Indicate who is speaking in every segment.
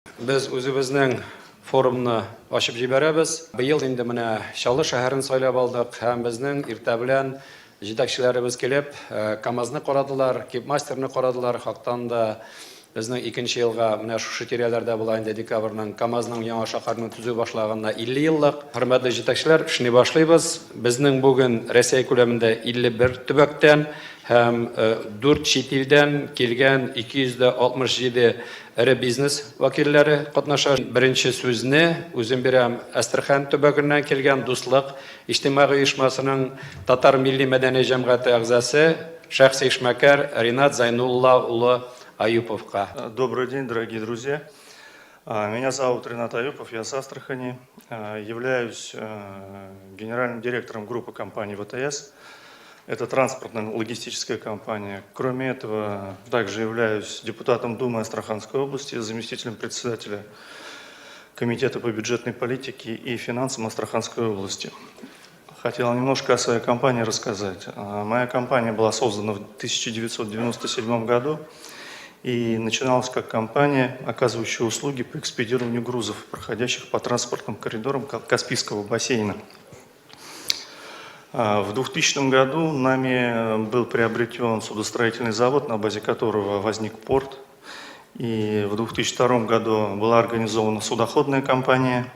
Speaker 1: Biz үзебезнең форумны ачып җибәрәбез. Быел инде менә Чаллы шәһәрен сайлап алдык һәм безнең иртә белән җитәкчеләребез килеп, КАМАЗны карадылар, Кипмастерны карадылар. Хактан да безнең 2нче елга менә шушы тирәләрдә була инде декабрьнең КАМАЗның яңа шәһәрне төзү башлаганына 50 еллык. Хөрмәтле җитәкчеләр, эшне башлыйбыз. Безнең бүген Россия күләмендә 51 төбәктән һәм 4 чит илдән килгән 267 эре бизнес вәкилләре катнаша. Беренче сүзне үзем бирәм Әстерхан төбәгеннән килгән Дуслык иҗтимагый оешмасының Татар милли мәдәни җәмгыяте әгъзасы шәхси эшмәкәр Ринат Зайнулла улы Аюповка.
Speaker 2: Добрый день, дорогие друзья. Меня зовут Ринат Аюпов, я с Астрахани, являюсь генеральным директором группы компаний ВТС. Это транспортно-логистическая компания. Кроме этого, также являюсь депутатом Думы Астраханской области, заместителем председателя Комитета по бюджетной политике и финансам Астраханской области. Хотел немножко о своей компании рассказать. Моя компания была создана в 1997 году и начиналась как компания, оказывающая услуги по экспедированию грузов, проходящих по транспортным коридорам Каспийского бассейна. В 2000 году нами был приобретен судостроительный завод, на базе которого возник порт. И в 2002 году была организована судоходная компания.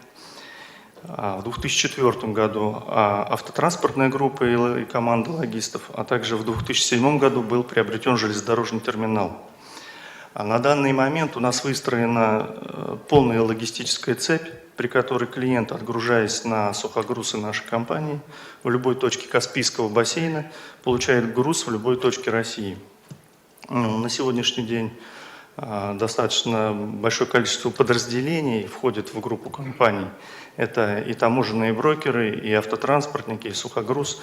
Speaker 2: В 2004 году автотранспортная группа и команда логистов. А также в 2007 году был приобретен железнодорожный терминал. На данный момент у нас выстроена полная логистическая цепь, при которой клиент, отгружаясь на сухогрузы нашей компании в любой точке Каспийского бассейна, получает груз в любой точке России. На сегодняшний день достаточно большое количество подразделений входит в группу компаний. Это и таможенные брокеры, и автотранспортники, и сухогруз.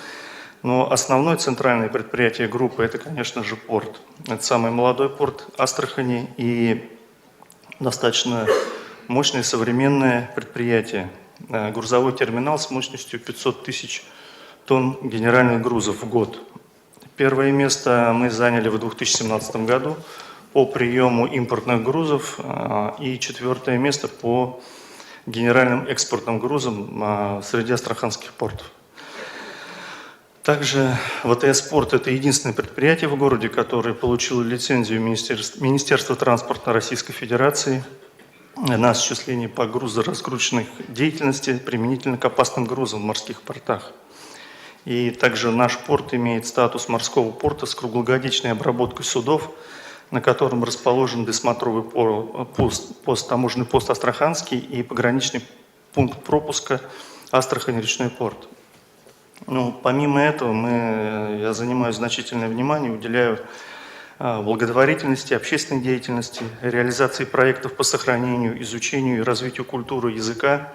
Speaker 2: Но основное центральное предприятие группы – это, конечно же, порт. Это самый молодой порт Астрахани и достаточно мощное современное предприятие. Грузовой терминал с мощностью 500 тысяч тонн генеральных грузов в год. Первое место мы заняли в 2017 году по приему импортных грузов и четвертое место по генеральным экспортным грузам среди астраханских портов. Также ВТС Порт – это единственное предприятие в городе, которое получило лицензию Министерства транспорта Российской Федерации на осуществление погрузно-разгрузочных деятельностей применительно к опасным грузам в морских портах. И также наш порт имеет статус морского порта с круглогодичной обработкой судов, на котором расположен досмотровый пост, таможенный пост Астраханский и пограничный пункт пропуска Астрахань речной порт. Помимо этого, я занимаю значительное внимание, уделяю благотворительности, общественной деятельности, реализации проектов по сохранению, изучению и развитию культуры языка,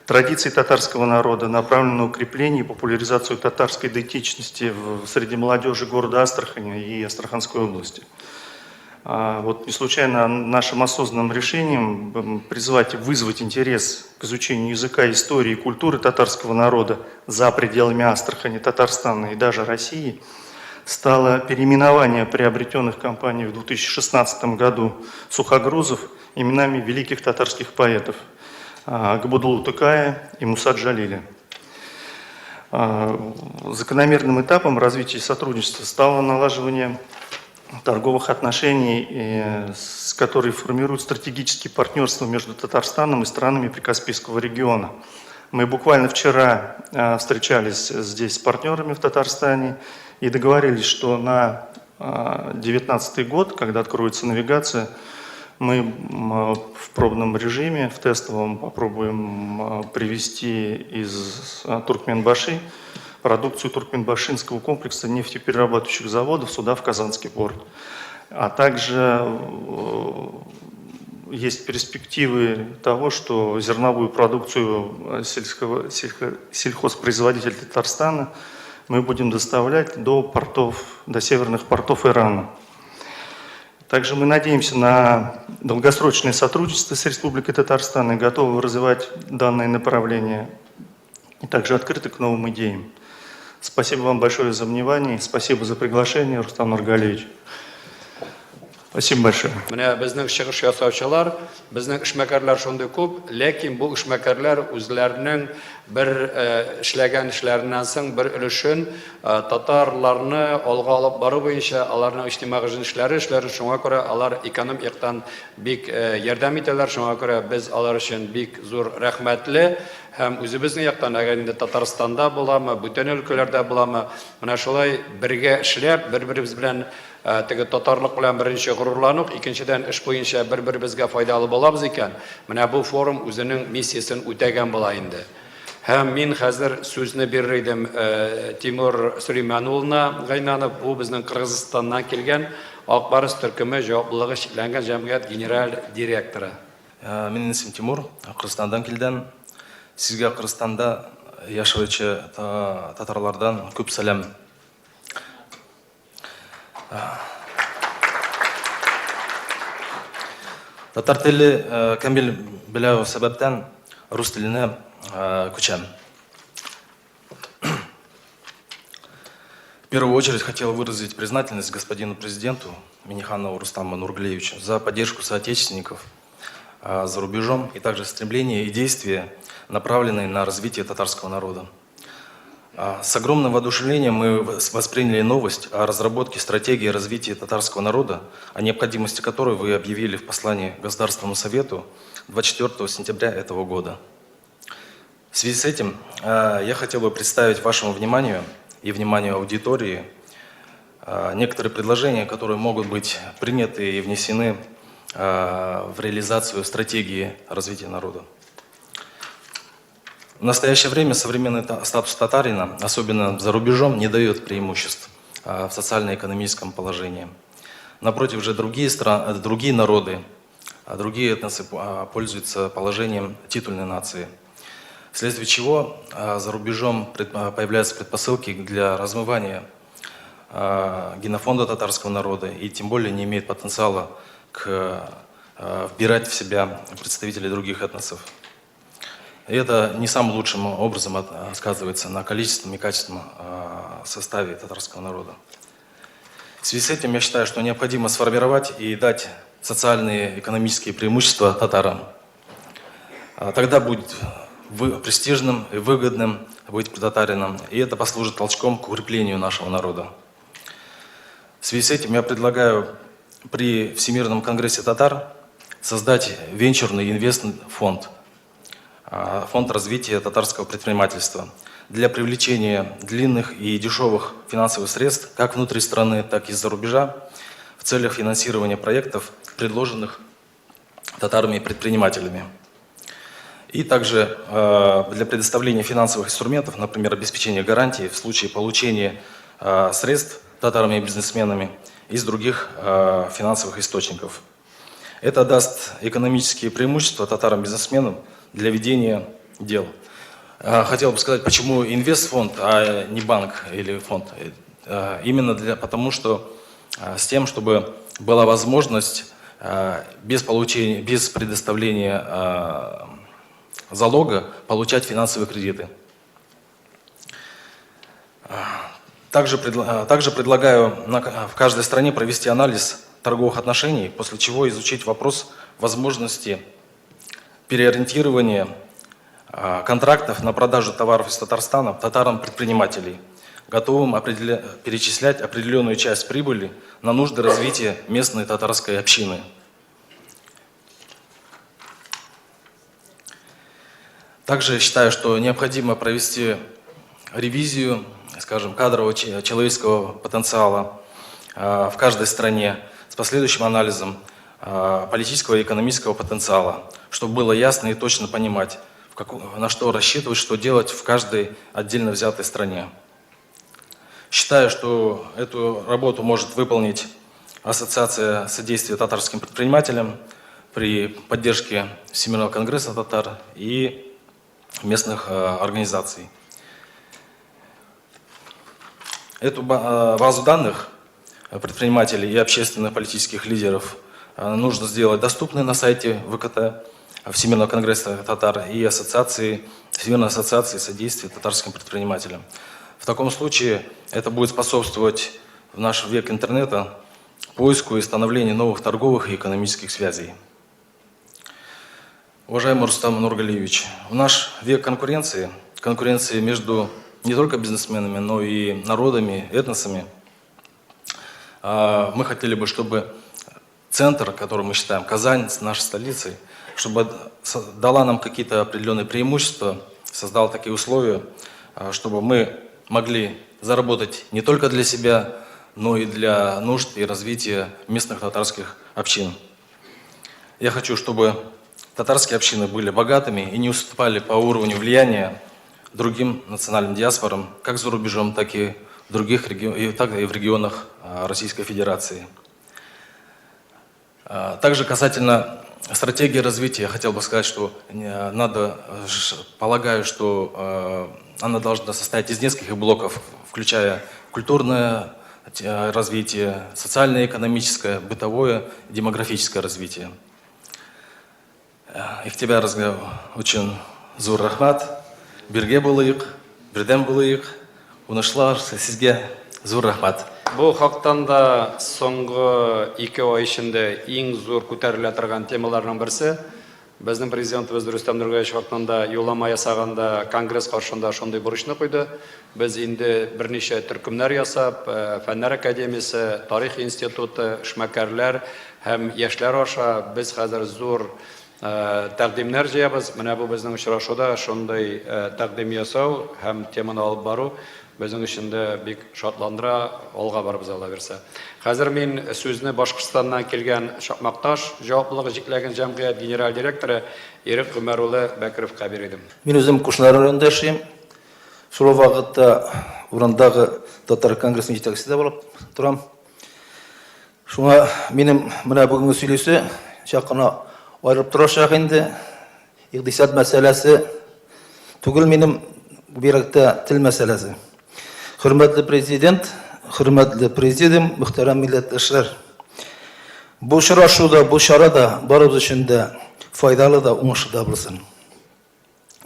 Speaker 2: традиций татарского народа, направленных на укрепление и популяризацию татарской идентичности среди молодежи города Астрахани и Астраханской области. Не случайно нашим осознанным решением вызвать интерес к изучению языка, истории и культуры татарского народа за пределами Астрахани, Татарстана и даже России стало переименование приобретенных компанией в 2016 году сухогрузов именами великих татарских поэтов Габудулу Тукая и Муса Джалиля. Закономерным этапом развития сотрудничества стало налаживание торговых отношений, с которыми формируют стратегические партнерства между Татарстаном и странами Прикаспийского региона. Мы буквально вчера встречались здесь с партнерами в Татарстане и договорились, что на 2019 год, когда откроется навигация, мы в пробном режиме, в тестовом попробуем привезти из Туркменбаши продукцию Туркменбашинского комплекса нефтеперерабатывающих заводов сюда, в Казанский порт. А также есть перспективы того, что зерновую продукцию сельхозпроизводителей Татарстана мы будем доставлять до северных портов Ирана. Также мы надеемся на долгосрочное сотрудничество с Республикой Татарстан и готовы развивать данное направление, и также открыты к новым идеям. Спасибо вам большое за внимание, спасибо за приглашение, Рустам Нургалиевич. Спасибо большое.
Speaker 1: Менә безнең чыгыш ясаучылар, безнең эшмәкәрләр шундый күп, ләкин бу эшмәкәрләр үзләренең бер эшләгән эшләреннән соң бер өлешен татарларны алга алып бару буенча аларның иҗтимагый эшләре, шуңа күрә алар эконом яктан бик ярдәм итәләр, шуңа күрә без алар өчен бик зур рәхмәтле. Һәм үзебезнең яктан, әгәр инде Татарстанда буламы, бүтән өлкәләрдә буламы, менә шулай бергә эшләп, бер-беребез белән теге татарлык белән беренче горурланук, икенчедән эш буенча бер-беребезгә файдалы булабыз икән, менә бу форум үзенең миссиясен үтәгән була инде. Һәм мин хәзер сүзне бирер идем Тимур Сөлейман гайнанып, бу безнең Кыргызстаннан килгән Акбарыс төркеме җаваплылыгы чикләнгән җәмгыять генераль директоры.
Speaker 3: Менин исем Тимур, Кыргызстандан килдем. Сезгә Кыргызстанда яшәүче татарлардан күп сәлам. Татар теле камил беләү сәбәптән рус теленә күчәм. В первую очередь хотел выразить признательность господину президенту Минниханову Рустаму Нургалиевичу за поддержку соотечественников за рубежом и также стремления и действия, направленные на развитие татарского народа. С огромным воодушевлением мы восприняли новость о разработке стратегии развития татарского народа, о необходимости которой вы объявили в послании Государственному Совету 24 сентября этого года. В связи с этим я хотел бы представить вашему вниманию и вниманию аудитории некоторые предложения, которые могут быть приняты и внесены в реализацию стратегии развития народа. В настоящее время современный статус татарина, особенно за рубежом, не дает преимуществ в социально-экономическом положении. Напротив же другие народы, другие этносы пользуются положением титульной нации. Вследствие чего за рубежом появляются предпосылки для размывания генофонда татарского народа и тем более не имеет потенциала вбирать в себя представителей других этносов. И это не самым лучшим образом сказывается на количественном и качественном составе татарского народа. В связи с этим я считаю, что необходимо сформировать и дать социальные и экономические преимущества татарам. Тогда будет престижным и выгодным быть татарином, и это послужит толчком к укреплению нашего народа. В связи с этим я предлагаю при Всемирном конгрессе татар создать венчурный инвестфонд, фонд развития татарского предпринимательства для привлечения длинных и дешевых финансовых средств как внутри страны, так и из-за рубежа в целях финансирования проектов, предложенных татарами и предпринимателями. И также для предоставления финансовых инструментов, например, обеспечения гарантий в случае получения средств татарами и бизнесменами из других финансовых источников. Это даст экономические преимущества татарам-бизнесменам для ведения дел. Хотел бы сказать, почему инвестфонд, а не банк или фонд. Именно потому что с тем, чтобы была возможность без предоставления залога получать финансовые кредиты. Также предлагаю в каждой стране провести анализ торговых отношений, после чего изучить вопрос возможности переориентирования контрактов на продажу товаров из Татарстана татарам-предпринимателей, готовым перечислять определенную часть прибыли на нужды развития местной татарской общины. Также считаю, что необходимо провести ревизию, скажем, кадрового человеческого потенциала в каждой стране с последующим анализом политического и экономического потенциала, чтобы было ясно и точно понимать, на что рассчитывать, что делать в каждой отдельно взятой стране. Считаю, что эту работу может выполнить Ассоциация содействия татарским предпринимателям при поддержке Всемирного конгресса татар и местных организаций. Эту базу данных предпринимателей и общественных политических лидеров нужно сделать доступной на сайте ВКТ, Всемирного конгресса татар и Всемирной ассоциации содействия татарским предпринимателям. В таком случае это будет способствовать в наш век интернета поиску и становлению новых торговых и экономических связей. Уважаемый Рустам Нургалиевич, в наш век конкуренции между не только бизнесменами, но и народами, этносами, мы хотели бы, чтобы центр, который мы считаем Казань, нашей столицей, чтобы дала нам какие-то определенные преимущества, создал такие условия, чтобы мы могли заработать не только для себя, но и для нужд и развития местных татарских общин. Я хочу, чтобы татарские общины были богатыми и не уступали по уровню влияния другим национальным диаспорам, как за рубежом, так и в других так и в регионах Российской Федерации. Также касательно стратегии развития, я хотел бы сказать, что полагаю, что она должна состоять из нескольких блоков, включая культурное развитие, социально-экономическое, бытовое, демографическое развитие. Ихтибар очень зур рахмат, бирге булыйык, бирдем булыйык, унышлар сезге зур рахмат.
Speaker 1: Бұл хақтан да соңғы 2 ай ішінде ең зор көтеріле тұрған темаларының бірісі. Біздің президентіміз Рустам Нургалиевич хақтан да юлама ясағанда Конгресс қаршында шондай бурычны қойды. Біз енді бірнеше түркімлер ясап, Фәннәр академиясы, Тарих институты, эшмәкәрләр һәм яшьләр аша біз хәзер зур тәкъдимнәр җыябыз. Менә бу безнең очрашуда шундый тәкъдим ясау һәм теманы алып бару безнең өчен дә бик шатландыра, алга барыбыз Алла бирсә. Хәзер мин сүзне Башкортстаннан килгән Шакмакташ җаваплылыгы җикләгән җәмгыять генераль директоры Ирек Гомәр улы Бәкировка бирдем.
Speaker 4: Мин үзем Кушнар районында яшим. Шул вакытта урындагы Татар конгрессының җитәкчесе булып торам. Шуңа минем менә бүгенге сөйләүсе чакына аерып торачак инде. Икътисад мәсьәләсе түгел, минем бирәктә тел мәсьәләсе. Хөрмәтле президент, хөрмәтле президиум, мөхтәрәм милләттәшләр. Бу очрашуда, бу чарада барыбыз өчен дә файдалы да, уңышлы да булсын.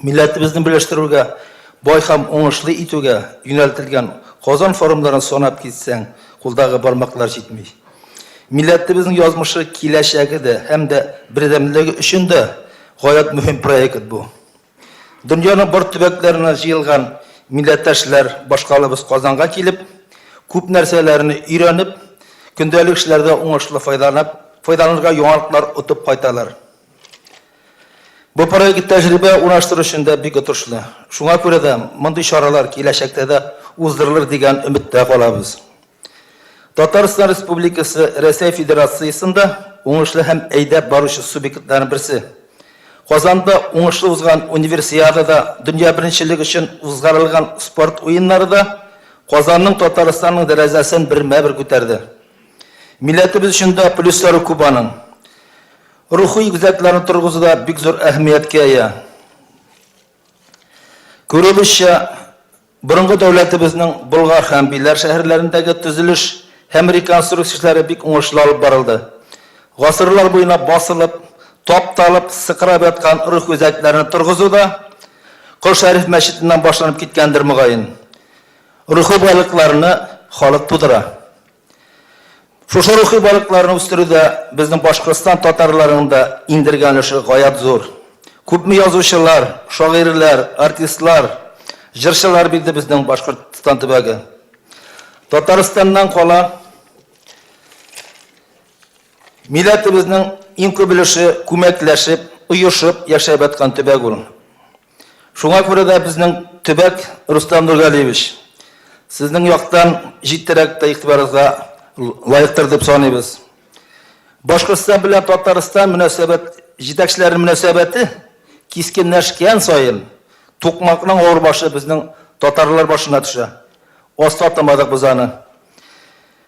Speaker 4: Милләтебезне берләштерүгә, бай һәм уңышлы итүгә юнәлтелгән Казан форумларын санап китсәң, кулдагы бармаклар җитми. Милләтебезнең язмышы, киләчәге дә һәм дә бердәмлеге өчен дә гаять мөһим проект бу. Дөньяның бар төбәкләренә җыелган милләттәшләр башкалыбыз Казанга килеп, күп нәрсәләрне өйрәнеп, көндәлек эшләрдә уңышлы файдаланырга яңалыклар утып кайталар. Бу проект тәҗрибә урнаштыру өчен дә бик отышлы. Шуңа күрә дә мондый чаралар киләчәктә дә уздырылыр дигән өметтә калабыз. Татарстан Республикасы Россия Федерациясында уңышлы һәм әйдәп баручы субъектларның берсе. Казанда уңышлы узган универсиадада, дөнья беренчелеге өчен узгарылган спорт уеннары да Казанның Татарстанның дәрәҗәсен бермә-бер күтәрде. Милләтебез өчен дә плюслары күп. Рухи үзәкләрне торгызуда бик зур әһмияткә ия. Күрелешчә, борынгы дәүләтебезнең Болгар һәм Биләр шәһәрләрендәге төзелеш һәм реконструкция эшләре бик уңышлы алып барылды. Гасырлар буена басылып, тапталып, сыкрап яткан рух үзәкләрне торгызуда Кол Шәриф мәчетеннән башланып киткәндер мөгаен. Рухи байлыкларны халык тудыра. Шушы рухи байлыкларны үстерүдә безнең Башкортстан татарларының да индергән өлеше гаять зур. Күпме язучылар, шагыйрьләр, артистлар, җырчылар билде безнең Башкортстан төбәге. Татарстаннан кала милләтебезнең иң күп өлеше күмәкләшеп, оешып яшәп аткан төбәк ул. Шуңа күрә дә безнең төбәк Рустам Нургалиевич, сезнең яктан җиттерәк тә игътибарыгызга лайыктыр дип саныйбыз. Башкортстан белән Татарстан мөнәсәбәт җитәкчеләре мөнәсәбәте кискенләшкән саен тукмакның авыр башы безнең татарлар башына төшә. Астатмадык без аны.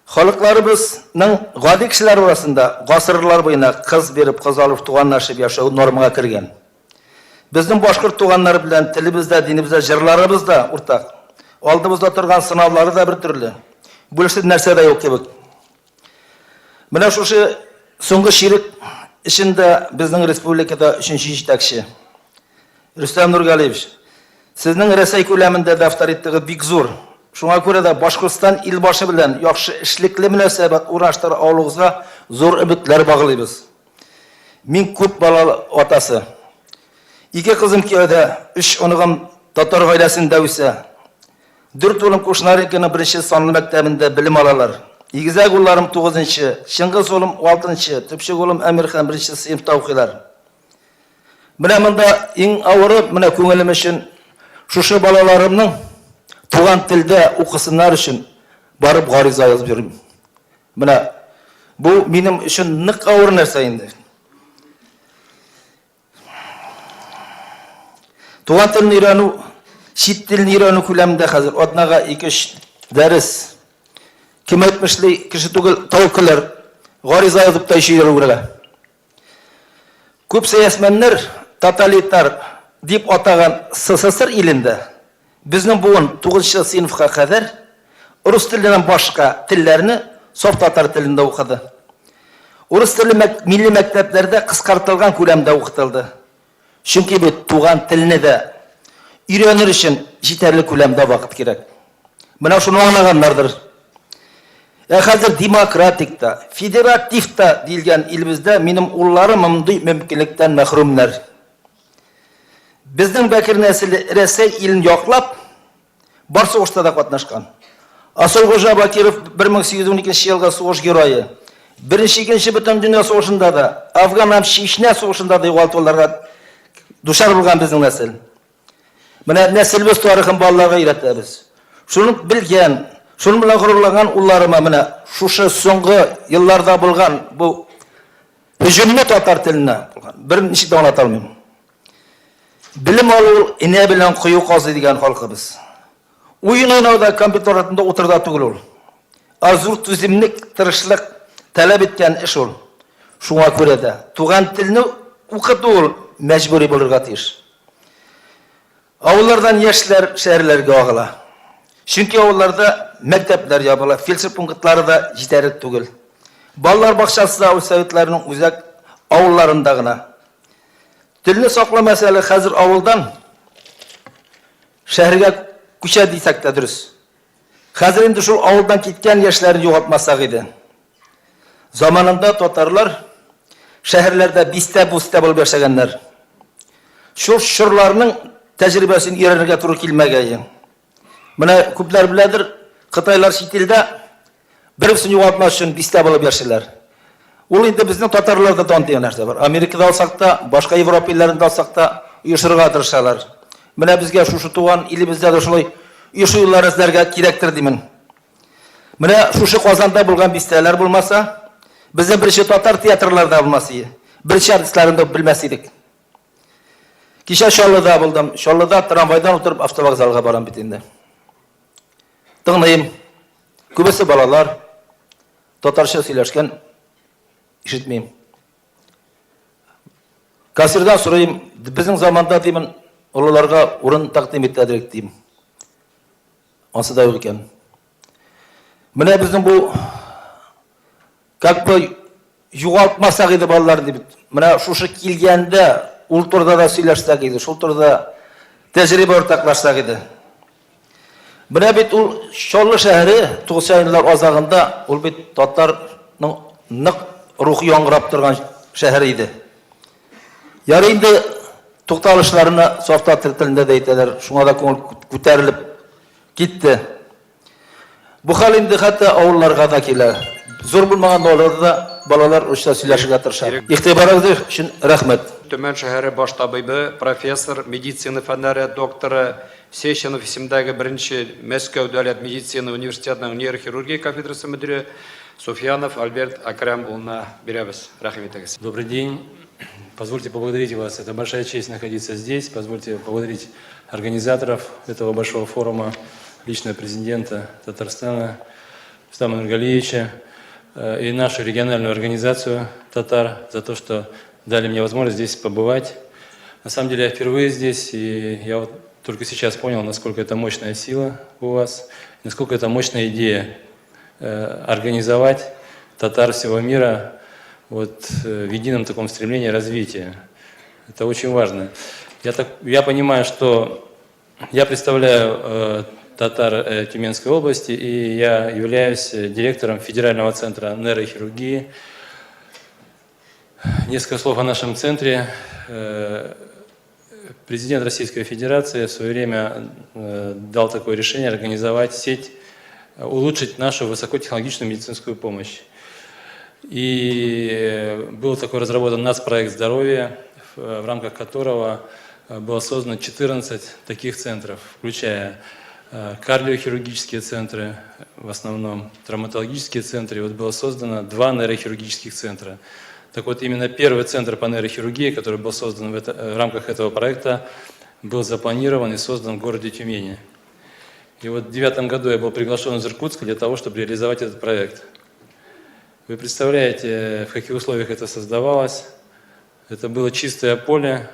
Speaker 4: Халыкларыбызның гади кешеләр арасында гасырлар буена кыз биреп, кыз алып, туганлашып яшәү нормага кергән. Безнең башкорт туганнары белән телебездә, динебездә, җырларыбыз да уртак. Алдыбызда торган сынаулары да бер төрле. Бүлешсез нәрсә дә юк кебек. Менә шушы соңгы ширек эчендә безнең республикада 3нче җитәкче Рустам Нургалиевич, сезнең Рәсәй күләмендә авторитеты бик зур. Şuna göre de Başkırstan ilbaşı bilen yaxşı işlikli münasebet uğraştır avlığızga zor ümitler bağlıyız. Min köp balalı atası. İki kızım köyde, 3 onugum Tatar ailesinde ise, 4 oğlum koşunar ekeni birinci sanlı mektebinde bilim alalar. İgizak oğullarım 9. Şıngız oğlum 6. Tüpşük oğlum Emirhan 1. sınıfta okuylar. Mine mında en ağırı mine köngülüm için şuşu balalarımның tuğan tilde okusunlar için barıp gariza yazıp yürüyüm. Mine bu benim için nık ağır nerse indi. Tuğan tilini öğrenu, şit tilini öğrenu külemde hazır. Odnaga 2-3 ders. Kim etmişli kişi tavuklar gariza yazıp da işe yürüyürler. Köp seyasmenler totalitar deyip atagan SSSR ilinde bizning bugun 9 sınıfga kadar Rus tilinden başka tillerini sof tatar tilinde okudu. Rus tili milli mekteplerde kıskartılgan külemde okutildi. Çünkü bu tuğan tilini de öğrenir için yeterli külemde vakit gerek. Buna şunu anlaganlardır. Hazır demokratikta, federatifta deyilgen ilimizde benim ullarım mümkün mümkünlükten mehrumlar. Bizden Bekir nesili Resey ilin yoklap, bar soğuşta da katnaşkan. Asıl Hoca Bakirov 1812 yılga soğuş giroyu. Birinci, ikinci bütün dünya soğuşunda da, Afgan hem Şişne soğuşunda da yuvaltılarga duşar bulgan bizim nesil. Buna nesil biz tarihin ballarga irettiyiz. Şunu bilgen, şunu bilen kurulagan ullarıma mine, şuşu soğungu yıllarda bulgan bu hücumlu Tatar tiline, birinci de anlatalmayayım. Bilim alır, ine bilen kuyu kazı diyen halkımız. Oyun oynauda kompüter altında oturda tügül ol. Azur tüzimlik, tırışlık talep etken iş ol. Şuna göre de, tuğan tilini okudu ol, mecburi bulurga tiyiş. Avullardan yaşlar şehirlerge ağıla. Çünkü avullarda mektepler yapıla, felsefe punkutları da yeterli tügül. Ballar bakşası da Sovetlerinin uzak avullarındağına. Tilini sakla mesele hazır avuldan şehirge küçe deysek de dürüst. Hazır indi şu avuldan gitken yaşlarını yoğaltmasak idi. Zamanında Tatarlar şehirlerde biste buste bulup yaşaganlar. Şu şurlarının tecrübesini öğrenirge turu kilmegeyin. Buna köpler biledir, Kıtaylar şitilde birisini yoğaltmak için biste bulup yaşarlar. Ol indi bizning Tatarlarda tanıyan narsa var. Amerikada alsak da, başka Avrupa illerinde alsak da uyuşturga tırışalar. Mine bizge şu tuğan ilimizde de şulay uyuşturlar izlerge kerektir demin. Mine şu Kazanda bulgan bisteler bulmasa, bizim birinci Tatar tiyatrlarda bulması. Birinci artistlarında bilmesiydik. Kişe Şollu'da buldum. Şollu'da tramvaydan oturup avtovokzalga baran bitinde. Tığnayım. Köbesi balalar Tatarça söyleşken işitmeyim. Kasirden sorayım, bizim zamanda demin olalarga orun takdim ettilerek diyeyim. Ansı da yok iken. Mine bizim bu kakbı yuvaltmasak idi balalar deyip. Mine şuşu kilgende ulturda da söyleşsek idi. Şulturda tecrübe ortaklaşsak idi. Mine bit Şollu şehri 90 yıllar azağında ol bit Tatar'nın nık ruhu yangırap durgan şehir idi. Yarı indi to'xtalishlarını softa tilinde deydiler. Şuna da ko'tarilib gitti. Bu hal indi hatta avullarga da kelar. Zo'r bo'lmagan o'rtada balalar o'sha сөйләшергә тырышар. Игътибарыгыз өчен рәхмәт.
Speaker 1: Төмән шәһәре баш табибы, профессор, медицина фәннәре докторы Сеченов исемдәге 1-нче Мәскәү дәүләт медицина университетының нейрохирургия кафедрасы мөдире Суфьянов Альберт Акрам улына бирәбез. Рәхмәт итегез.
Speaker 5: Добрый день. Позвольте поблагодарить вас. Это большая честь находиться здесь. Позвольте поблагодарить организаторов этого большого форума, лично президента Татарстана Рустама Нургалиевича и нашу региональную организацию «Татар» за то, что дали мне возможность здесь побывать. На самом деле я впервые здесь, и я вот только сейчас понял, насколько это мощная сила у вас, насколько это мощная идея организовать татар всего мира вот, в едином таком стремлении развития. Это очень важно. Я понимаю, что я представляю татар Тюменской области, и я являюсь директором Федерального центра нейрохирургии. Несколько слов о нашем центре. Президент Российской Федерации в свое время дал такое решение организовать сеть, улучшить нашу высокотехнологичную медицинскую помощь. И был такой разработан нацпроект здоровья, в рамках которого было создано 14 таких центров, включая кардиохирургические центры, в основном травматологические центры. И вот было создано 2 нейрохирургических центра. Так вот, именно первый центр по нейрохирургии, который был создан в рамках этого проекта, был запланирован и создан в городе Тюмени. И вот в 2009 году я был приглашен из Иркутска для того, чтобы реализовать этот проект. Вы представляете, в каких условиях это создавалось? Это было чистое поле,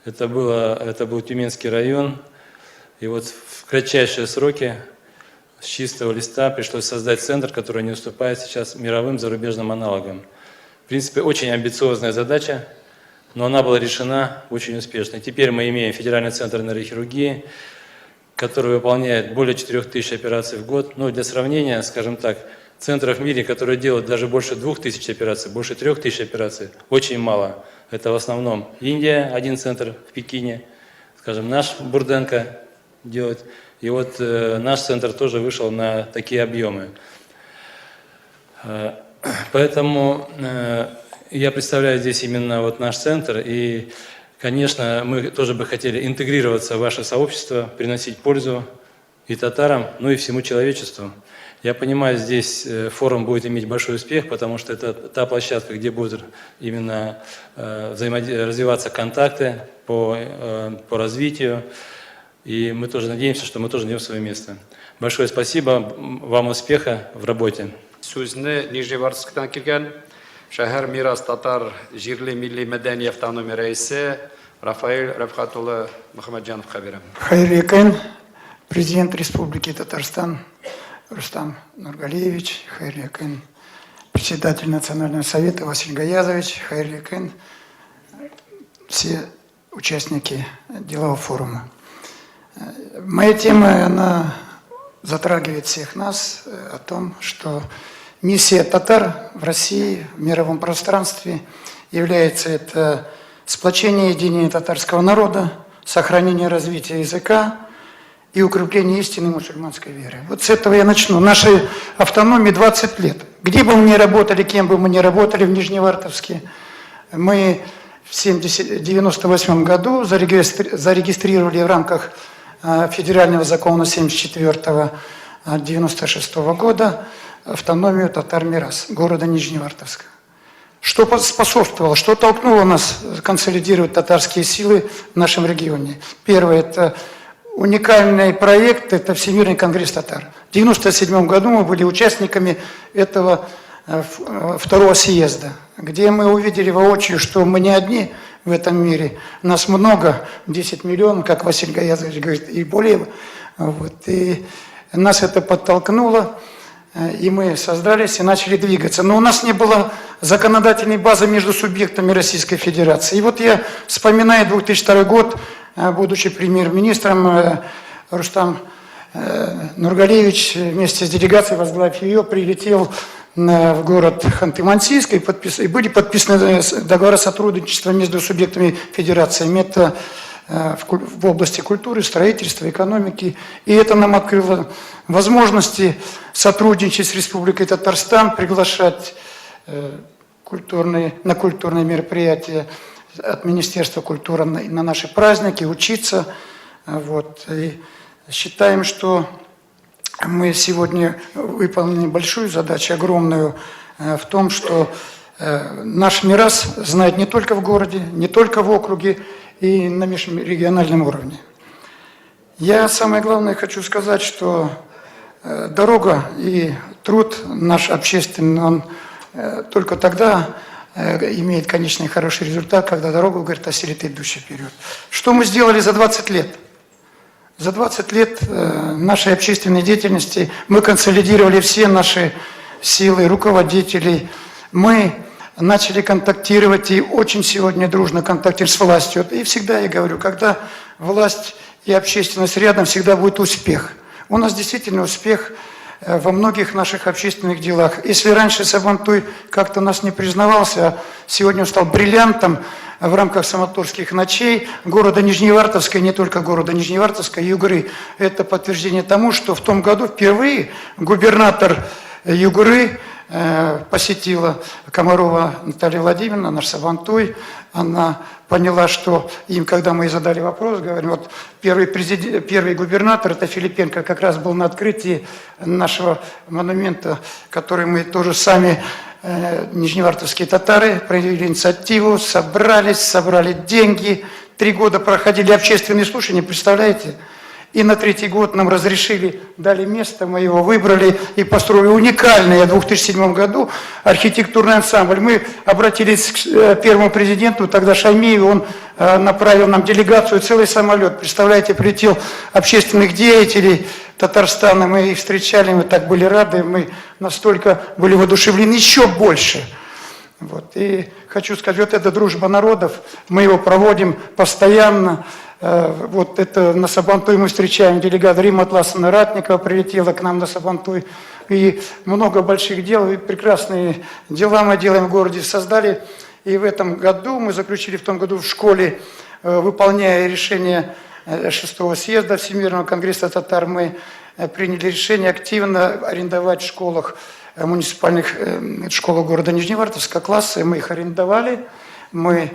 Speaker 5: это был Тюменский район. И вот в кратчайшие сроки с чистого листа пришлось создать центр, который не уступает сейчас мировым зарубежным аналогам. В принципе, очень амбициозная задача, но она была решена очень успешно. Теперь мы имеем Федеральный центр нейрохирургии, который выполняет более 4000 операций в год. Ну, для сравнения, скажем так, центров в мире, которые делают даже больше 2000 операций, больше 3000 операций, очень мало. Это в основном Индия, один центр в Пекине, скажем, наш Бурденко делает. И вот наш центр тоже вышел на такие объемы. Поэтому я представляю здесь именно вот наш центр, и, конечно, мы тоже бы хотели интегрироваться в ваше сообщество, приносить пользу и татарам, ну и всему человечеству. Я понимаю, здесь форум будет иметь большой успех, потому что это та площадка, где будут именно развиваться контакты по развитию, и мы тоже надеемся, что мы тоже найдем свое место. Большое спасибо, вам успеха в работе.
Speaker 1: Сүзне Нижневартовскдан келген шәһәр мирас татар җирле милли мәдәни автономия рәисе Рафаэль Рафхатулы Мөхәммәтҗановка бирәм.
Speaker 6: Хайырлы көн, президент Республики Татарстан Рустам Нургалиевич, хайырлы көн, председатель Национального совета Василий Гаязович, хайырлы көн, все участники делового форума. Моя тема, она затрагивает всех нас о том, что миссия татар в России, в мировом пространстве является это сплочение и единение татарского народа, сохранение развития языка и укрепление истинной мусульманской веры. Вот с этого я начну. Нашей автономии 20 лет. Где бы мы ни работали, кем бы мы ни работали в Нижневартовске, мы в 1998 году зарегистрировали в рамках федерального закона 74-96 года автономию татар-мирас, города Нижневартовска. Что способствовало, что толкнуло нас консолидировать татарские силы в нашем регионе? Первое – это уникальный проект, это Всемирный конгресс татар. В 1997 году мы были участниками этого второго съезда, где мы увидели воочию, что мы не одни в этом мире, нас много, 10 миллионов, как Василий Гаязович говорит, и более. Вот. И нас это подтолкнуло, и мы создались и начали двигаться. Но у нас не было законодательной базы между субъектами Российской Федерации. И вот я вспоминаю 2002 год, будучи премьер-министром, Рустам Нургалиевич вместе с делегацией, возглавив ее, прилетел в город Ханты-Мансийск, и были подписаны договоры сотрудничества между субъектами Федерации. Это в области культуры, строительства, экономики. И это нам открыло возможности сотрудничать с Республикой Татарстан, приглашать на культурные мероприятия от Министерства культуры на наши праздники, учиться. Вот. И считаем, что мы сегодня выполнили большую задачу, огромную, в том, что наш МИРАС знает не только в городе, не только в округе, и на межрегиональном уровне. Я самое главное хочу сказать, что дорога и труд наш общественный, он только тогда имеет конечный хороший результат, когда дорога, говорит, осилит идущий вперед. Что мы сделали за 20 лет? За 20 лет нашей общественной деятельности мы консолидировали все наши силы, руководителей. Мы начали контактировать и очень сегодня дружно контактируем с властью. И всегда я говорю, когда власть и общественность рядом, всегда будет успех. у нас действительно успех во многих наших общественных делах. Если раньше Сабантуй как-то нас не признавался, а сегодня он стал бриллиантом в рамках Самоторских ночей города Нижневартовска, и не только города Нижневартовска, Югры. Это подтверждение тому, что в том году впервые губернатор Югры посетила Комарова Наталья Владимировна, наш Сабантуй. Она поняла, что им, когда мы ей задали вопрос, говорим, вот первый губернатор, это Филипенко, как раз был на открытии нашего монумента, который мы тоже сами, нижневартовские татары, проявили инициативу, собрали деньги. 3 года проходили общественные слушания, представляете? И на 3-й год нам разрешили, дали место, мы его выбрали и построили уникальный в 2007 году архитектурный ансамбль. Мы обратились к первому президенту, тогда Шаймиеву, он направил нам делегацию, целый самолет. Представляете, прилетел общественных деятелей Татарстана, мы их встречали, мы так были рады, мы настолько были воодушевлены еще больше. Вот. И хочу сказать, вот эта дружба народов, мы его проводим постоянно. Вот это на Сабантуй мы встречаем делегат Рима Атласовна Ратникова, прилетела к нам на Сабантуй. И много больших дел, и прекрасные дела мы делаем в городе, создали. И в этом году, мы заключили в том году в школе, выполняя решение 6-го съезда Всемирного конгресса татар, мы приняли решение активно арендовать в школах, муниципальных школах города Нижневартовска классы. Мы их арендовали, мы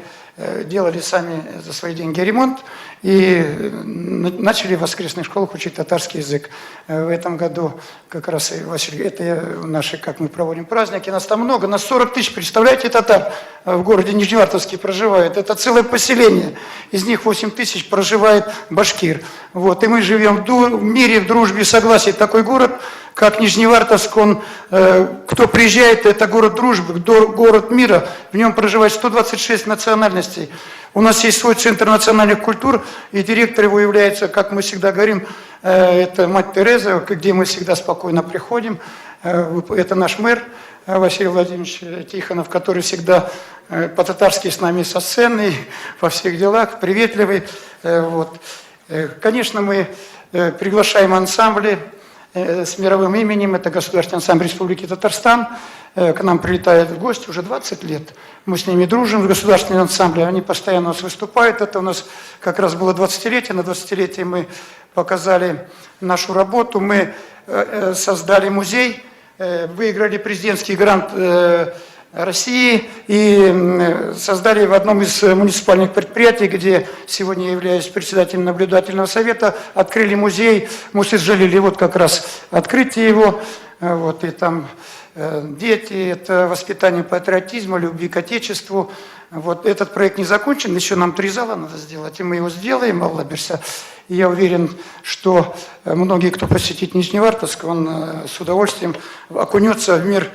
Speaker 6: делали сами за свои деньги ремонт и начали в воскресных школах учить татарский язык. В этом году как раз, Василий, это наши, как мы проводим праздники, нас там много, нас 40 тысяч, представляете, татар в городе Нижневартовске проживает. Это целое поселение, из них 8 тысяч проживает башкир. Вот. И мы живем в мире, в дружбе, согласии. Такой город, как Нижневартовск, он, кто приезжает, это город дружбы, город мира, в нем проживает 126 национальностей. У нас есть свой центр национальных культур, и директор его является, как мы всегда говорим, это мать Тереза, где мы всегда спокойно приходим. Это наш мэр Василий Владимирович Тихонов, который всегда по-татарски с нами со сцены, во всех делах, приветливый. Вот. Конечно, мы приглашаем ансамбли с мировым именем, это Государственный ансамбль Республики Татарстан, к нам прилетают в гости уже 20 лет. Мы с ними дружим, в государственном ансамбле, они постоянно у нас выступают. Это у нас как раз было 20-летие, на 20-летие мы показали нашу работу, мы создали музей, выиграли президентский грант России и создали в одном из муниципальных предприятий, где сегодня я являюсь председателем наблюдательного совета, открыли музей Мусис Джалили, вот как раз открытие его, вот, и там дети, это воспитание патриотизма, любви к Отечеству. Вот этот проект не закончен, еще нам 3 зала надо сделать, и мы его сделаем, Алла Берса. И я уверен, что многие, кто посетит Нижневартовск, он с удовольствием окунется в мир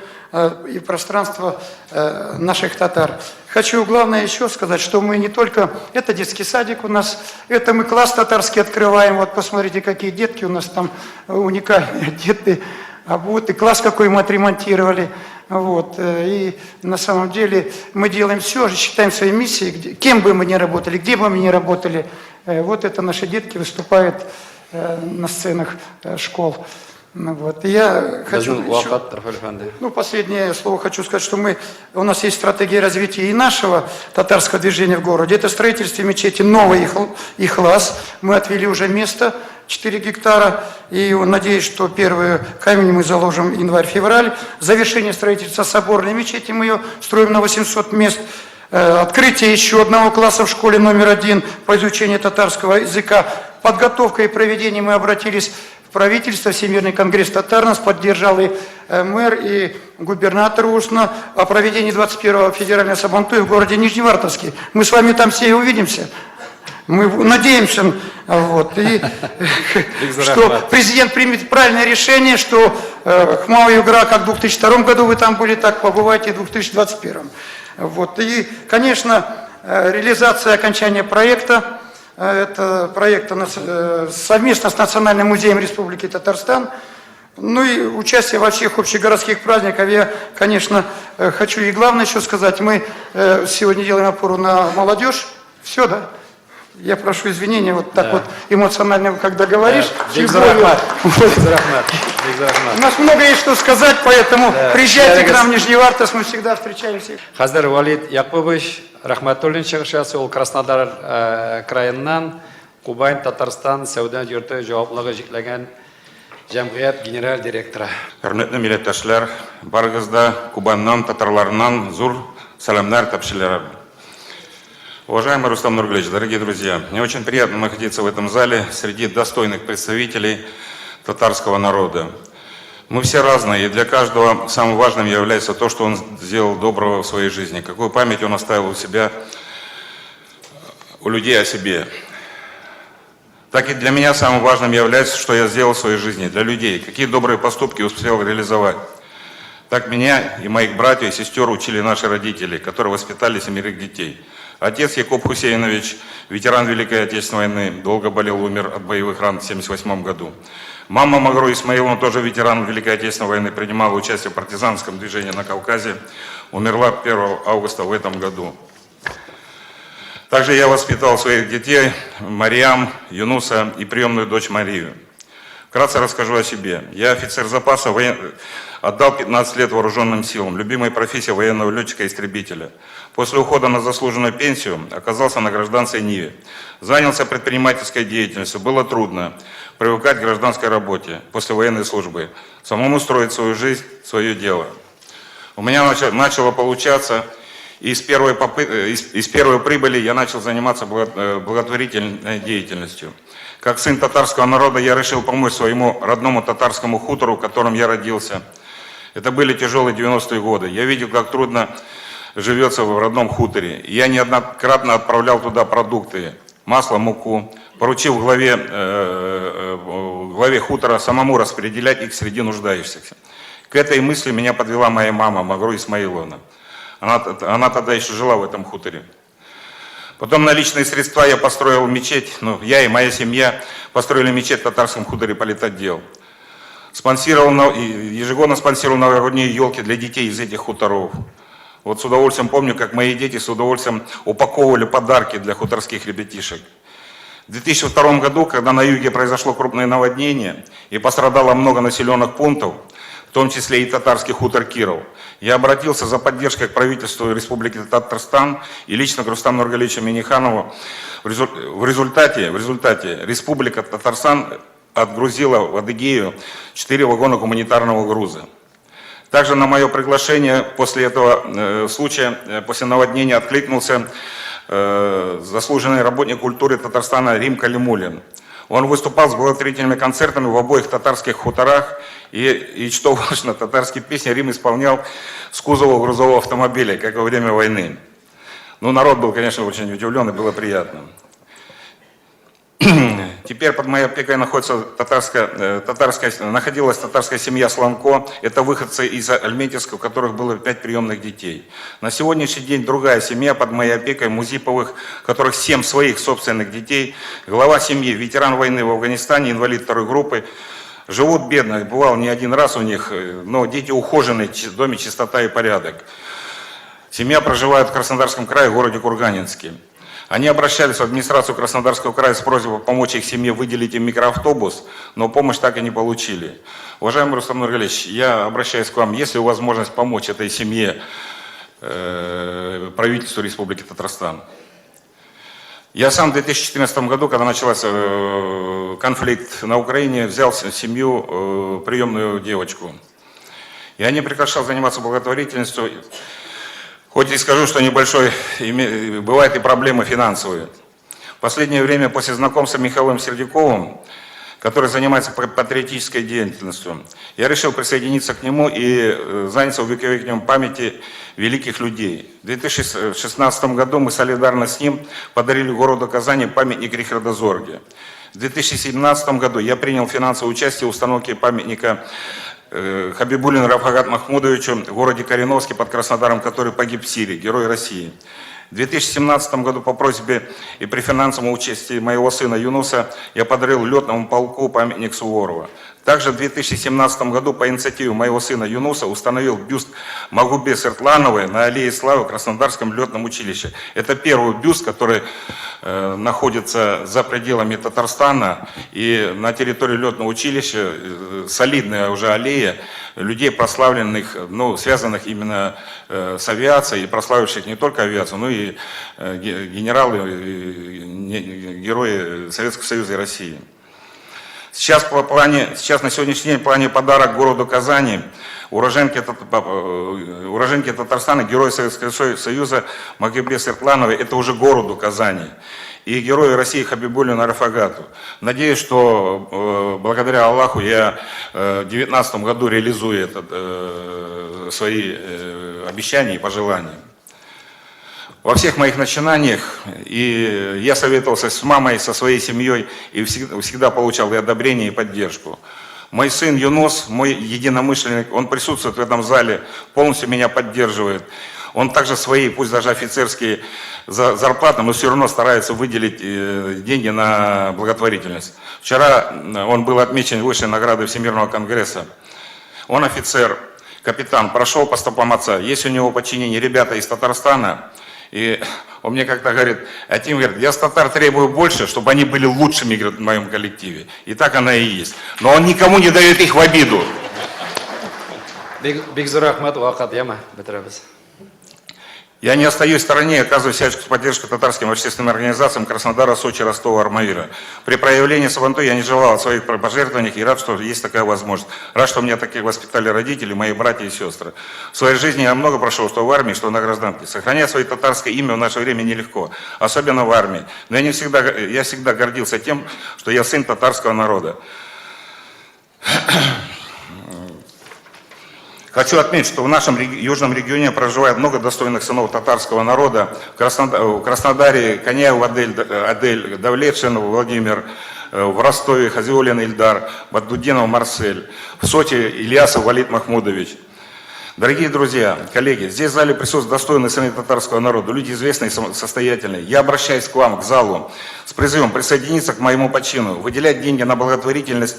Speaker 6: и пространство наших татар. Хочу главное еще сказать, что мы не только... Это детский садик у нас, это мы класс татарский открываем. Вот посмотрите, какие детки у нас там уникальные, дети. А вот и класс какой мы отремонтировали. Вот. И на самом деле мы делаем все, считаем своей миссией, кем бы мы ни работали, где бы мы ни работали. Вот это наши детки выступают на сценах школ. Вот. И я хочу еще, последнее слово хочу сказать, что у нас есть стратегия развития и нашего татарского движения в городе. Это строительство мечети новый Ихлас. Мы отвели уже место, 4 гектара, и надеюсь, что первый камень мы заложим январь-февраль. Завершение строительства соборной мечети, мы ее строим на 800 мест. Открытие еще одного класса в школе номер 1 по изучению татарского языка. Подготовка и проведение мы обратились в правительство, Всемирный конгресс татар нас поддержал, и мэр, и губернатор устно о проведении 21-го федерального Сабантуя в городе Нижневартовске. Мы с вами там все и увидимся. Мы надеемся, вот, и, что президент примет правильное решение, что Хмау Югра, как в 2002 году вы там были, так побывайте и в 2021. Вот. И, конечно, реализация окончания проекта, это проект совместно с Национальным музеем Республики Татарстан, ну и участие во всех общегородских праздниках. Я, конечно, хочу и главное еще сказать, мы сегодня делаем опору на молодежь, все, да? Я прошу извинения, вот так вот эмоционально, когда говоришь, с
Speaker 1: Бик
Speaker 6: любовью.
Speaker 1: зарахмат.
Speaker 6: Вот.
Speaker 1: Бик зарахмат. Бик зарахмат.
Speaker 6: У нас много есть что сказать, поэтому приезжайте к
Speaker 1: Шәрегез.
Speaker 6: нам в Нижневартовск, мы всегда встречаемся.
Speaker 1: Хәзер Валид Яковлевич рәхмәтуллин чыгышасы, ул Краснодар краеннан Кубань Татарстан сәүдә йорты җаваплыгы җикләгән җәмгыять генераль директоры.
Speaker 7: Хөрмәтле милләттәшләр, барыгызда Кубаннан, татарларынан зур сәламнар тапшырылар. Уважаемый Рустам Нургалевич, дорогие друзья, мне очень приятно находиться в этом зале среди достойных представителей татарского народа. Мы все разные, и для каждого самым важным является то, что он сделал доброго в своей жизни, какую память он оставил у себя, у людей о себе. Так и для меня самым важным является, что я сделал в своей жизни для людей, какие добрые поступки успел реализовать. Так меня и моих братьев и сестер учили наши родители, которые воспитали 7 детей. Отец Якуб Хусейнович, ветеран Великой Отечественной войны, долго болел, умер от боевых ран в 1978 году. Мама Магру Исмаиловна, тоже ветеран Великой Отечественной войны, принимала участие в партизанском движении на Кавказе, умерла 1 августа в этом году. Также я воспитал своих детей, Мариам, Юнуса и приемную дочь Марию. Вкратце расскажу о себе. Я офицер запаса, отдал 15 лет вооруженным силам, любимая профессия военного летчика-истребителя. После ухода на заслуженную пенсию оказался на гражданской Ниве. Занялся предпринимательской деятельностью, было трудно привыкать к гражданской работе после военной службы, самому строить свою жизнь, свое дело. У меня начало получаться, и из первой прибыли я начал заниматься благотворительной деятельностью. Как сын татарского народа я решил помочь своему родному татарскому хутору, в котором я родился. Это были тяжелые 90-е годы. Я видел, как трудно живется в родном хуторе. Я неоднократно отправлял туда продукты, масло, муку, поручив главе хутора самому распределять их среди нуждающихся. К этой мысли меня подвела моя мама Магру Исмаиловна. Она тогда еще жила в этом хуторе. Потом на личные средства я построил мечеть, я и моя семья построили мечеть в татарском хуторе политотдел. Ежегодно спонсировал новогодние елки для детей из этих хуторов. Вот с удовольствием помню, как мои дети с удовольствием упаковывали подарки для хуторских ребятишек. В 2002 году, когда на юге произошло крупное наводнение и пострадало много населенных пунктов, в том числе и татарский хутор Киров, я обратился за поддержкой к правительству Республики Татарстан и лично к Рустаму Нургалевичу Минниханову. В результате Республика Татарстан отгрузила в Адыгею 4 вагона гуманитарного груза. Также на мое приглашение после этого случая, после наводнения, откликнулся заслуженный работник культуры Татарстана Рим Калимулин. Он выступал с благотворительными концертами в обоих татарских хуторах, и что важно, татарские песни Рим исполнял с кузова грузового автомобиля, как во время войны. Народ был, конечно, очень удивлен, и было приятно. Теперь под моей опекой находилась татарская семья Сланко. Это выходцы из Альметьевска, у которых было 5 приемных детей. На сегодняшний день другая семья под моей опекой Музиповых, у которых 7 своих собственных детей. Глава семьи, ветеран войны в Афганистане, инвалид 2 группы. Живут бедно, бывал не один раз у них, но дети ухоженные, в доме чистота и порядок. Семья проживает в Краснодарском крае, в городе Курганинске. Они обращались в администрацию Краснодарского края с просьбой помочь их семье, выделить им микроавтобус, но помощь так и не получили. Уважаемый Рустам Нургалевич, я обращаюсь к вам, есть ли возможность помочь этой семье, правительству Республики Татарстан? Я сам в 2014 году, когда начался конфликт на Украине, взял в семью приемную девочку. Я не прекращал заниматься благотворительностью. Хоть и скажу, что бывают и проблемы финансовые. В последнее время, после знакомства с Михаилом Сердюковым, который занимается патриотической деятельностью, я решил присоединиться к нему и заняться увековечением памяти великих людей. В 2016 году мы солидарно с ним подарили городу Казани памятник Рихарда Зорге. В 2017 году я принял финансовое участие в установке памятника Хабибуллину Рафагат Махмудовичу в городе Кореновске под Краснодаром, который погиб в Сирии, герой России. В 2017 году по просьбе и при финансовом участии моего сына Юнуса я подарил летному полку памятник Суворова. Также в 2017 году по инициативе моего сына Юнуса установил бюст Магубе Сыртлановой на Аллее Славы в Краснодарском летном училище. Это первый бюст, который находится за пределами Татарстана, и на территории летного училища солидная уже аллея людей, прославленных, ну, связанных именно с авиацией, и прославивших не только авиацию, но и генералы, герои Советского Союза и России. Сейчас на сегодняшний день в плане подарок городу Казани уроженке Татарстана, герой Советского Союза Магубе Сыртлановой, это уже городу Казани. И герою России Хабибуллину Арафагату. Надеюсь, что благодаря Аллаху я в 2019 году реализую свои обещания и пожелания. Во всех моих начинаниях, и я советовался с мамой, со своей семьей, и всегда получал и одобрение, и поддержку. Мой сын Юнус, мой единомышленник, он присутствует в этом зале, полностью меня поддерживает. Он также свои, пусть даже офицерские зарплаты, но все равно старается выделить деньги на благотворительность. Вчера он был отмечен высшей наградой Всемирного конгресса. Он офицер, капитан, прошел по стопам отца. Есть у него подчинение ребята из Татарстана. И он мне как-то говорит, Атим говорит, я с татар требую больше, чтобы они были лучшими, говорит, в моем коллективе. И так она и есть. Но он никому не дает их в обиду.
Speaker 1: Бигзур Ахмад, Вахат Яма, Бетрабес.
Speaker 7: Я не остаюсь в стороне и оказываю всяческую поддержку татарским общественным организациям Краснодара, Сочи, Ростова, Армавира. При проявлении сабантуй я не желал о своих пожертвованиях и рад, что есть такая возможность. Рад, что меня таких воспитали родители, мои братья и сестры. В своей жизни я много прошел, что в армии, что на гражданке. Сохранять свое татарское имя в наше время нелегко, особенно в армии. Но я всегда гордился тем, что я сын татарского народа. Хочу отметить, что в нашем южном регионе проживает много достойных сынов татарского народа. В Краснодаре Коняев Адель, Давлетшин Владимир, в Ростове Хазиуллин Ильдар, Баддудинов Марсель, в Сочи Ильясов Валид Махмудович. Дорогие друзья, коллеги, здесь в зале присутствуют достойные сыны татарского народа, люди известные и состоятельные. Я обращаюсь к вам, к залу, с призывом присоединиться к моему почину, выделять деньги на благотворительность,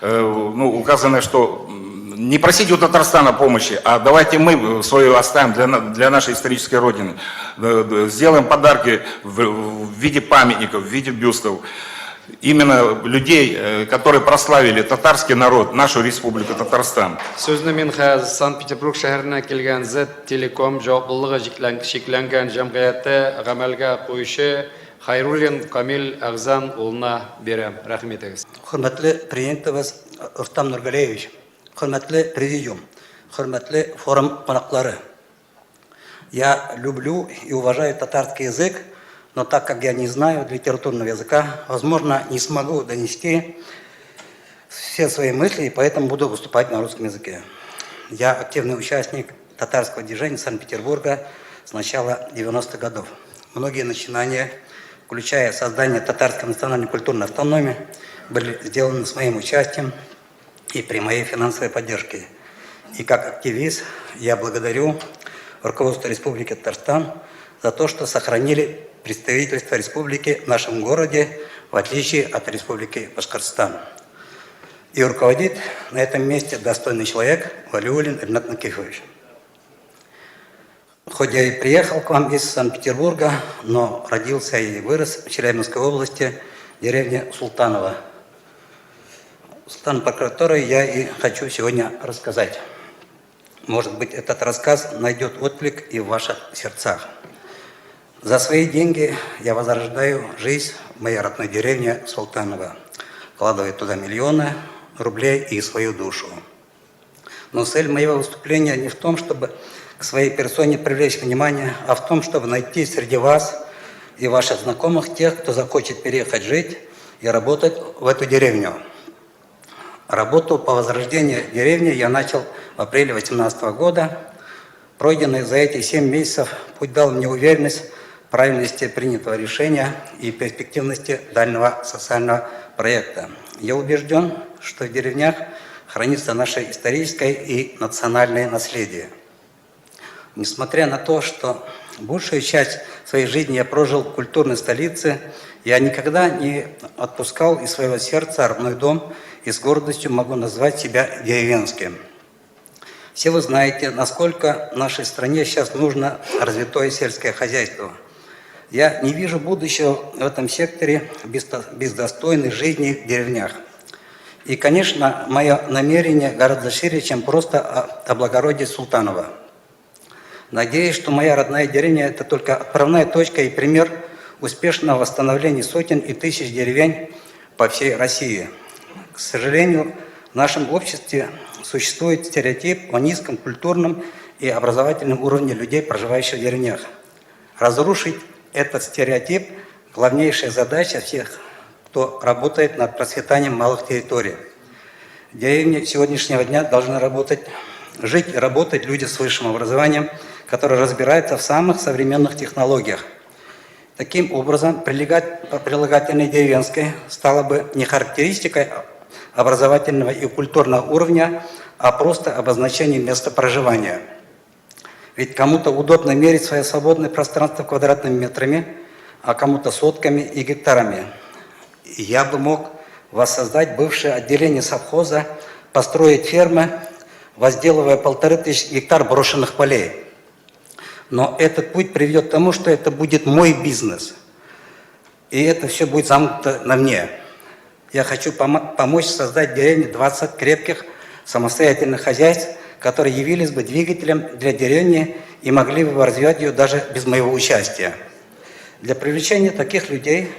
Speaker 7: указано, что не просите у Татарстана помощи, а давайте мы свою оставим для нашей исторической родины. Сделаем подарки в виде памятников, в виде бюстов. Именно людей, которые прославили татарский народ, нашу республику Татарстан.
Speaker 1: Сөзні мен қазір Санкт-Петербург шәһәренә килгән Z-Telecom жауаплылыгы шикләнгән җәмгыяте гамәлгә куючы Хайруллин Камил Агзан улына бирәм. Рәхмәт итегез.
Speaker 8: Хөрмәтле президентыбыз Рустам Нургалиевич, хөрмәтле президиум, хөрмәтле форум кунаклары. Я люблю и уважаю татарский язык, но так как я не знаю литературного языка, возможно, не смогу донести все свои мысли, и поэтому буду выступать на русском языке. Я активный участник татарского движения Санкт-Петербурга с начала 90-х годов. Многие начинания, включая создание татарской национальной культурной автономии, были сделаны с моим участием и при моей финансовой поддержке. И как активист я благодарю руководство Республики Татарстан за то, что сохранили представительство республики в нашем городе, в отличие от Республики Башкортостан. И руководит на этом месте достойный человек Валиуллин Ринат Накифович. Хоть я и приехал к вам из Санкт-Петербурга, но родился и вырос в Челябинской области, деревне Султаново, про которой я и хочу сегодня рассказать. Может быть, этот рассказ найдет отклик и в ваших сердцах. За свои деньги я возрождаю жизнь в моей родной деревне Султаново, вкладывая туда миллионы рублей и свою душу. Но цель моего выступления не в том, чтобы к своей персоне привлечь внимание, а в том, чтобы найти среди вас и ваших знакомых тех, кто захочет переехать жить и работать в эту деревню. Работу по возрождению деревни я начал в апреле 2018 года. Пройденный за эти 7 месяцев путь дал мне уверенность в правильности принятого решения и перспективности дальнего социального проекта. Я убежден, что в деревнях хранится наше историческое и национальное наследие. Несмотря на то, что большую часть своей жизни я прожил в культурной столице, я никогда не отпускал из своего сердца родной дом и с гордостью могу назвать себя деревенским. Все вы знаете, насколько нашей стране сейчас нужно развитое сельское хозяйство. Я не вижу будущего в этом секторе без достойной жизни в деревнях. И, конечно, мое намерение гораздо шире, чем просто облагородить Султаново. Надеюсь, что моя родная деревня – это только отправная точка и пример успешного восстановления сотен и тысяч деревень по всей России. К сожалению, в нашем обществе существует стереотип о низком культурном и образовательном уровне людей, проживающих в деревнях. Разрушить этот стереотип – главнейшая задача всех, кто работает над процветанием малых территорий. В деревне сегодняшнего дня должны жить и работать люди с высшим образованием, которые разбираются в самых современных технологиях. Таким образом, прилагательной деревенской стала бы не характеристикой образовательного и культурного уровня, а просто обозначением места проживания. Ведь кому-то удобно мерить свое свободное пространство квадратными метрами, а кому-то сотками и гектарами. И я бы мог воссоздать бывшее отделение совхоза, построить фермы, возделывая 1500 гектар брошенных полей. Но этот путь приведет к тому, что это будет мой бизнес. И это все будет замкнуто на мне. Я хочу помочь создать в деревне 20 крепких самостоятельных хозяйств, которые явились бы двигателем для деревни и могли бы развивать ее даже без моего участия. Для привлечения таких людей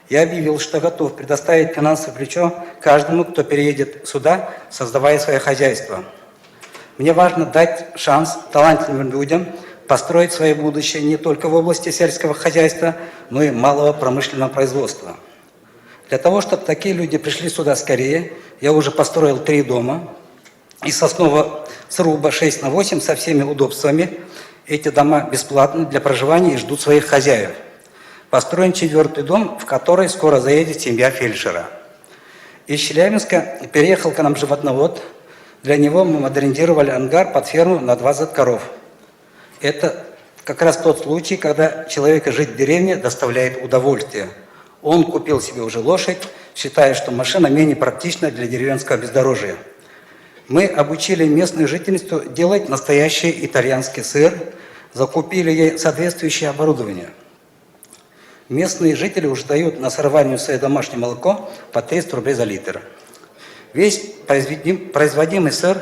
Speaker 8: я объявил, что готов предоставить финансовое плечо каждому, кто переедет сюда, создавая свое хозяйство. Мне важно дать шанс талантливым людям построить свое будущее не только в области сельского хозяйства, но и малого промышленного производства. Для того, чтобы такие люди пришли сюда скорее, я уже построил 3 дома из соснового сруба 6×8 со всеми удобствами. Эти дома бесплатны для проживания и ждут своих хозяев. Построен 4-й дом, в который скоро заедет семья фельдшера. Из Челябинска переехал к нам животновод. Для него мы модернизировали ангар под ферму на 20 коров. Это как раз тот случай, когда человека жить в деревне доставляет удовольствие. Он купил себе уже лошадь, считая, что машина менее практична для деревенского бездорожья. Мы обучили местную жительницу делать настоящий итальянский сыр, закупили ей соответствующее оборудование. Местные жители уже дают на сыроварню свое домашнее молоко по 30 рублей за литр. Весь производимый сыр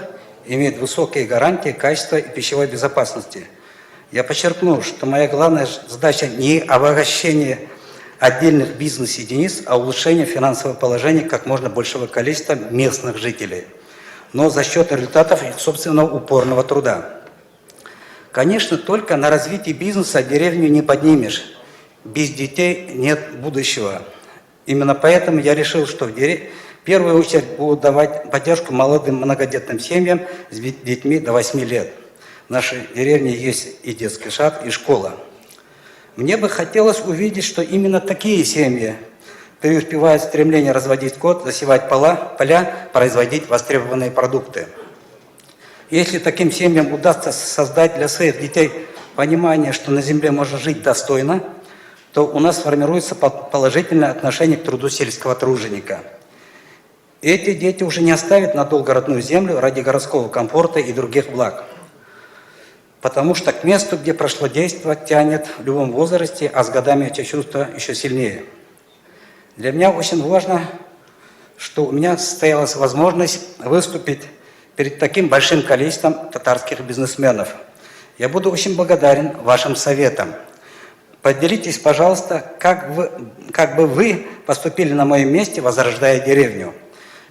Speaker 8: имеет высокие гарантии качества и пищевой безопасности. Я подчеркну, что моя главная задача не обогащение отдельных бизнес-единиц, а улучшение финансового положения как можно большего количества местных жителей, но за счет результатов их собственного упорного труда. Конечно, только на развитии бизнеса деревню не поднимешь. Без детей нет будущего. Именно поэтому я решил, что в первую очередь буду давать поддержку молодым многодетным семьям с детьми до 8 лет. В нашей деревне есть и детский сад, и школа. Мне бы хотелось увидеть, что именно такие семьи преуспевают в стремлении разводить скот, засевать поля, производить востребованные продукты. Если таким семьям удастся создать для своих детей понимание, что на земле можно жить достойно, то у нас формируется положительное отношение к труду сельского труженика. Эти дети уже не оставят надолго родную землю ради городского комфорта и других благ. Потому что к месту, где прошло действо, тянет в любом возрасте, а с годами эти чувства еще сильнее. Для меня очень важно, что у меня состоялась возможность выступить перед таким большим количеством татарских бизнесменов. Я буду очень благодарен вашим советам. Поделитесь, пожалуйста, как бы вы поступили на моем месте, возрождая деревню.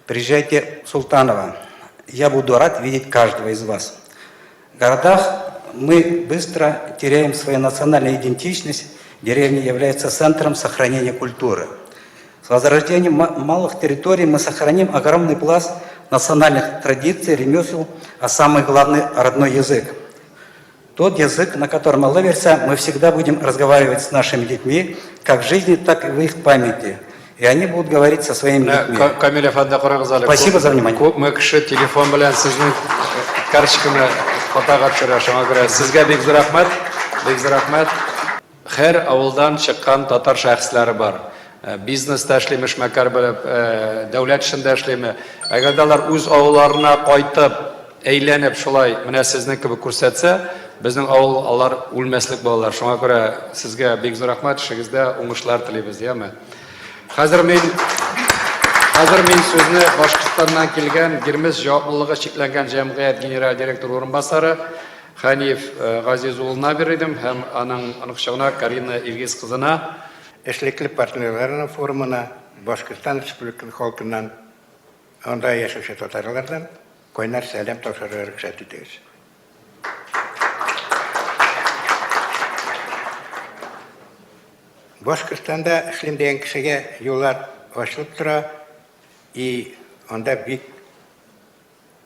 Speaker 8: Приезжайте в Султаново. Я буду рад видеть каждого из вас. В городах мы быстро теряем свою национальную идентичность. Деревня является центром сохранения культуры. С возрождением малых территорий мы сохраним огромный пласт национальных традиций, ремесел, а самый главный – родной язык. Тот язык, на котором ловится, мы всегда будем разговаривать с нашими детьми, как в жизни, так и в их памяти. И они будут говорить со своими детьми. Спасибо за внимание.
Speaker 1: Мы кіші телефон білән сіздің карточканы фотоға түсірі шаңа көрі. Сізге бек рахмет. Хәр ауылдан шыққан татар шәхсләре бар. бизнеста эшлиме, шмәкәр белеп, дәүләт эшендә эшлиме. Әгәр алар үз авылларына кайтып, әйләнеп шулай менә сезнең кебек күрсәтсә, безнең авыл алар үлмәслек балалар. Шуңа күрә сезгә бик зур рәхмәт, эшегездә уңышлар телибез, яме. Хәзер мин сүзне Башкортстаннан килгән Гермес җаваплылыгы чикләнгән җәмгыять генераль директор урынбасары Хәниф Газиз улына бирдем һәм аның аныкчыгына Карина Илгиз кызына
Speaker 9: эшлекле партнерларының форумына Башкортстан Республикасы халкынан, анда яшәүче татарлардан кайнар сәлам тапшырырга рөхсәт итегез. Башкортстанда эшлим дигән кешегә юллар ачылып тора, и анда бик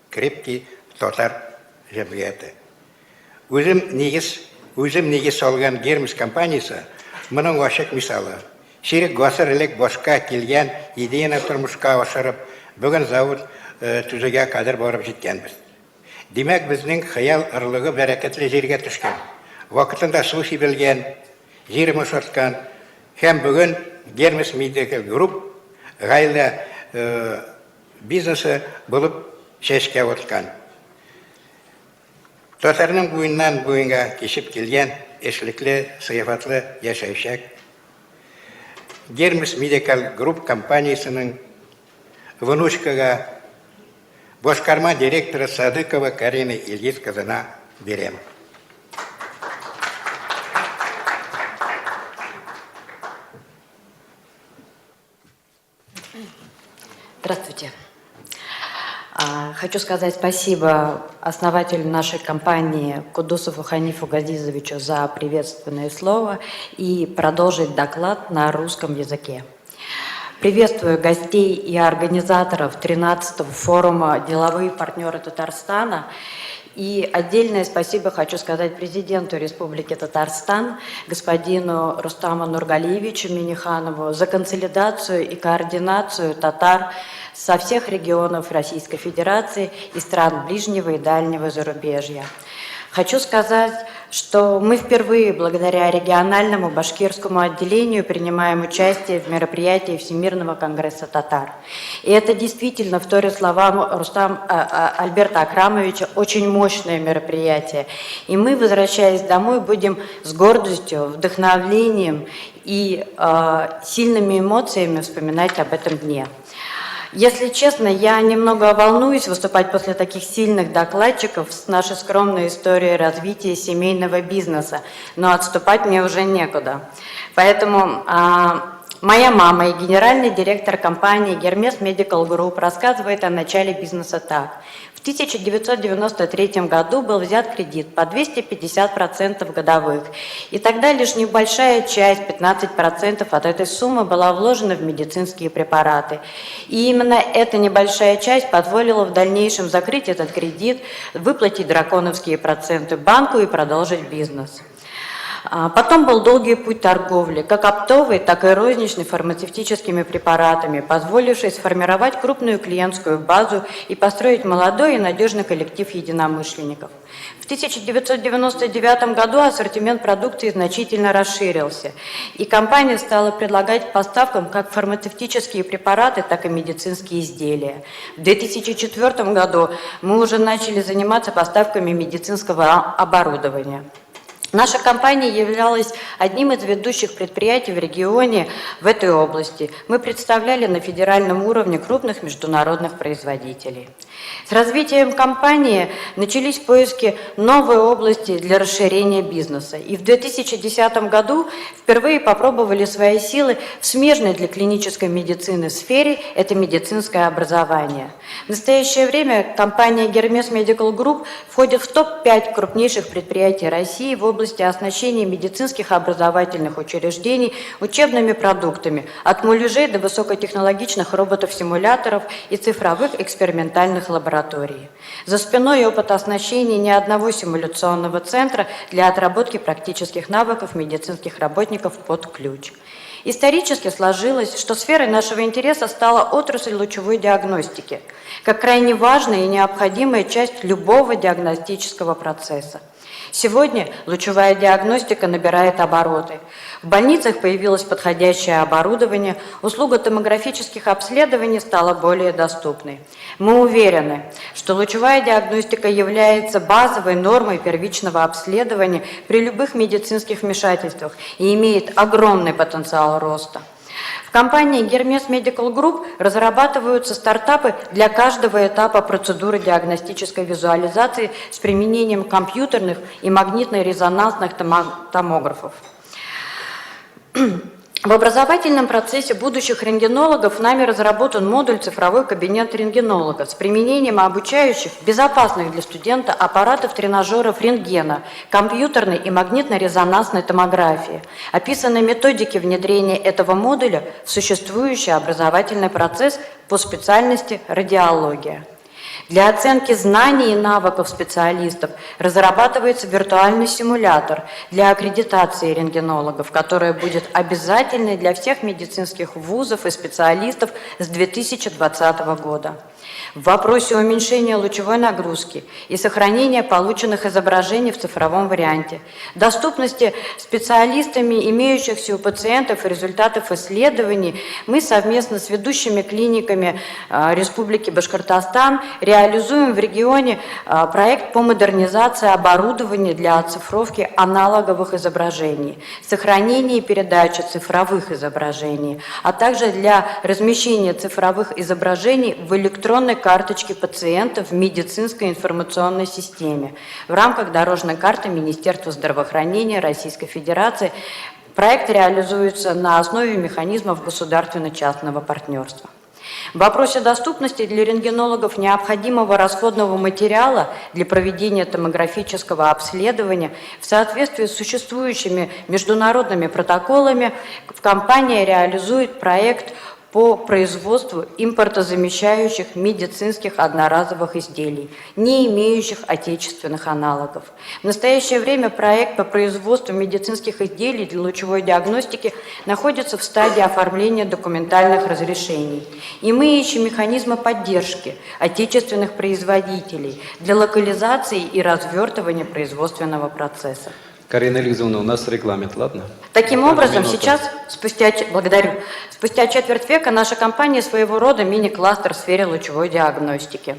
Speaker 9: крепкий татар җәмгыяте. Үзем нигез салган Гермес компаниясе моның ачык мисалы. Ширек гасыр элек башка килгән идеяны тормышка ашырып, бүген завод төзегә кадәр барып җиткәнбез. Димәк, безнең хыял ырлыгы бәрәкәтле җиргә төшкән. Вакытында су сибелгән, җир мошаткан, һәм бүген Гермес Medical Group гаилә бизнесы булып чәчкә аткан. Татарның буеннан буенга кичеп килгән эшлекле, сыйфатлы яшәүчәк Гермес Medical Group компаниясының внучкага башкарма директоры Садыкова Карина Ильич кызына бирәм.
Speaker 10: Здравствуйте. Хочу сказать спасибо основателю нашей компании Кудусову Ханифу Газизовичу за приветственное слово и продолжить доклад на русском языке. Приветствую гостей и организаторов 13-го форума «Деловые партнеры Татарстана». И отдельное спасибо хочу сказать президенту Республики Татарстан, господину Рустаму Нургалиевичу Миниханову за консолидацию и координацию татар со всех регионов Российской Федерации и стран ближнего и дальнего зарубежья. Хочу сказать, что мы впервые благодаря региональному башкирскому отделению принимаем участие в мероприятии Всемирного конгресса татар. И это действительно, вторя словам Альберта Акрамовича, очень мощное мероприятие. И мы, возвращаясь домой, будем с гордостью, вдохновлением и сильными эмоциями вспоминать об этом дне. Если честно, я немного волнуюсь выступать после таких сильных докладчиков с нашей скромной историей развития семейного бизнеса, но отступать мне уже некуда. Поэтому моя мама и генеральный директор компании Hermes Medical Group рассказывает о начале бизнеса так. В 1993 году был взят кредит по 250% годовых, и тогда лишь небольшая часть, 15% от этой суммы была вложена в медицинские препараты. И именно эта небольшая часть позволила в дальнейшем закрыть этот кредит, выплатить драконовские проценты банку и продолжить бизнес. Потом был долгий путь торговли, как оптовой, так и розничной фармацевтическими препаратами, позволивший сформировать крупную клиентскую базу и построить молодой и надежный коллектив единомышленников. В 1999 году ассортимент продукции значительно расширился, и компания стала предлагать поставкам как фармацевтические препараты, так и медицинские изделия. В 2004 году мы уже начали заниматься поставками медицинского оборудования. Наша компания являлась одним из ведущих предприятий в регионе в этой области. Мы представляли на федеральном уровне крупных международных производителей. С развитием компании начались поиски новой области для расширения бизнеса. И в 2010 году впервые попробовали свои силы в смежной для клинической медицины сфере – это медицинское образование. В настоящее время компания Hermes Medical Group входит в топ-5 крупнейших предприятий России в области оснащения медицинских образовательных учреждений учебными продуктами от муляжей до высокотехнологичных роботов-симуляторов и цифровых экспериментальных лабораторий. За спиной опыт оснащения ни одного симуляционного центра для отработки практических навыков медицинских работников под ключ. Исторически сложилось, что сферой нашего интереса стала отрасль лучевой диагностики, как крайне важная и необходимая часть любого диагностического процесса. Сегодня лучевая диагностика набирает обороты. В больницах появилось подходящее оборудование, услуга томографических обследований стала более доступной. Мы уверены, что лучевая диагностика является базовой нормой первичного обследования при любых медицинских вмешательствах и имеет огромный потенциал роста. В компании Hermes Medical Group разрабатываются стартапы для каждого этапа процедуры диагностической визуализации с применением компьютерных и магнитно-резонансных томографов. В образовательном процессе будущих рентгенологов нами разработан модуль «Цифровой кабинет рентгенолога» с применением обучающих, безопасных для студента аппаратов тренажеров рентгена, компьютерной и магнитно-резонансной томографии. Описаны методики внедрения этого модуля в существующий образовательный процесс по специальности радиология. Для оценки знаний и навыков специалистов разрабатывается виртуальный симулятор для аккредитации рентгенологов, которая будет обязательной для всех медицинских вузов и специалистов с 2020 года. В вопросе уменьшения лучевой нагрузки и сохранения полученных изображений в цифровом варианте, доступности специалистами имеющихся у пациентов результатов исследований, мы совместно с ведущими клиниками Республики Башкортостан реализуем в регионе проект по модернизации оборудования для оцифровки аналоговых изображений, сохранения и передачи цифровых изображений, а также для размещения цифровых изображений в электронной карточке пациента в медицинской информационной системе в рамках дорожной карты Министерства здравоохранения Российской Федерации. Проект реализуется на основе механизмов государственно-частного партнерства. В вопросе доступности для рентгенологов необходимого расходного материала для проведения томографического обследования в соответствии с существующими международными протоколами компания реализует проект по производству импортозамещающих медицинских одноразовых изделий, не имеющих отечественных аналогов. В настоящее время проект по производству медицинских изделий для лучевой диагностики находится в стадии оформления документальных разрешений. И мы ищем механизмы поддержки отечественных производителей для локализации и развертывания производственного процесса.
Speaker 1: Карина Эльгизовна, у нас регламент, ладно?
Speaker 10: Таким образом, сейчас, спустя четверть века, наша компания своего рода мини-кластер в сфере лучевой диагностики.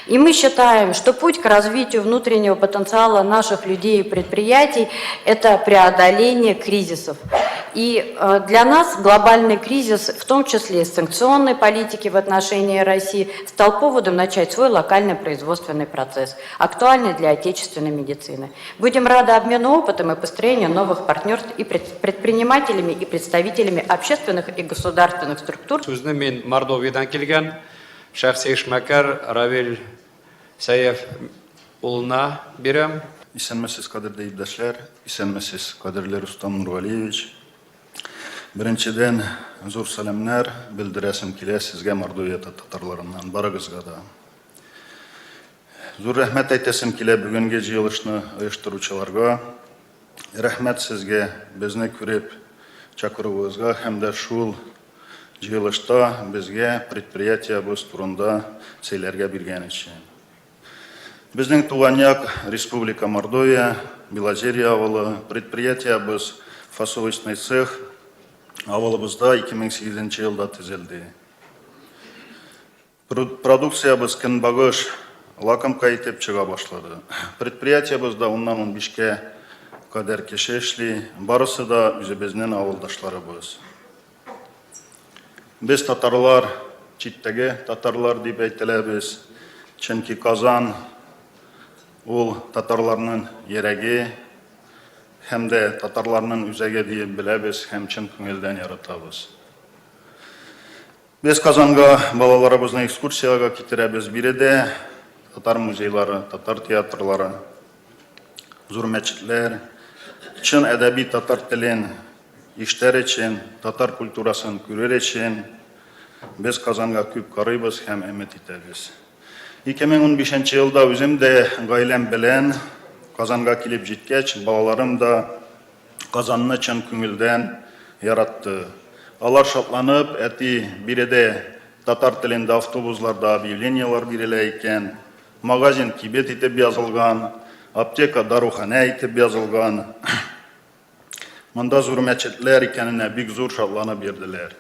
Speaker 10: И мы считаем, что путь к развитию внутреннего потенциала наших людей и предприятий – это преодоление кризисов. И для нас глобальный кризис, в том числе и санкционной политики в отношении России, стал поводом начать свой локальный производственный процесс, актуальный для отечественной медицины. Будем рады обмену опытом и построению новых партнерств и предпринимателями и представителями общественных и государственных структур.
Speaker 1: Сөзні мен Мордовиядан келген шәхси эшмәкәр Равил Сәев улына берем.
Speaker 11: Исәнмесез, кадерле иптәшләр, исәнмесез, кадерле Рустам Нургалиевич. Беренчедән зур сәламнәр белдерәсем килә сезгә Мордовия татарларыннан, барыгызга да. Зур рәхмәт әйтәсем килә бүгенге җыелышны оештыручыларга. Рәхмәт сезгә безне күреп чакыруыгызга һәм дә шул җыелышта безгә предприятиебыз турында сөйләргә биргән өчен. Безнең туган як Республика Мордовия, Белозерье авылы, предприятиебыз фасовочный цех авылыбызда 2008 елда төзелде. Продукциябыз көнбагыш лакомка итеп чыга башлады. Предприятиебызда 10-15-кә кадәр кеше эшли, барысы да үзебезнең авылдашларыбыз. Без татарлар, читтәге татарлар дип әйтеләбез, чөнки Казан ул татарларның йөрәге һәм дә татарларның үзәге дип беләбез һәм чын күңелдән яратабыз. Без Казанга балаларыбызны экскурсияга китерәбез, биредә татар музейлары, татар театрлары, зур мәчетләр, чын әдәби татар телен ишетер өчен, татар культурасын күрер өчен без Казанга күп карыйбыз һәм өмет итәбез. 2015 елда үзем дә гаиләм белән Казанга килеп җиткәч, балаларым да Казанны чын күңелдән яратты. Алар шатланып, әти биреде татар телендә автобусларда объявлениялар бирелә икән, магазин кибет итеп язылган, аптека дарухана итеп язылган. Монда зур мәчетләр икәненә бик зур шатланып бирделәр.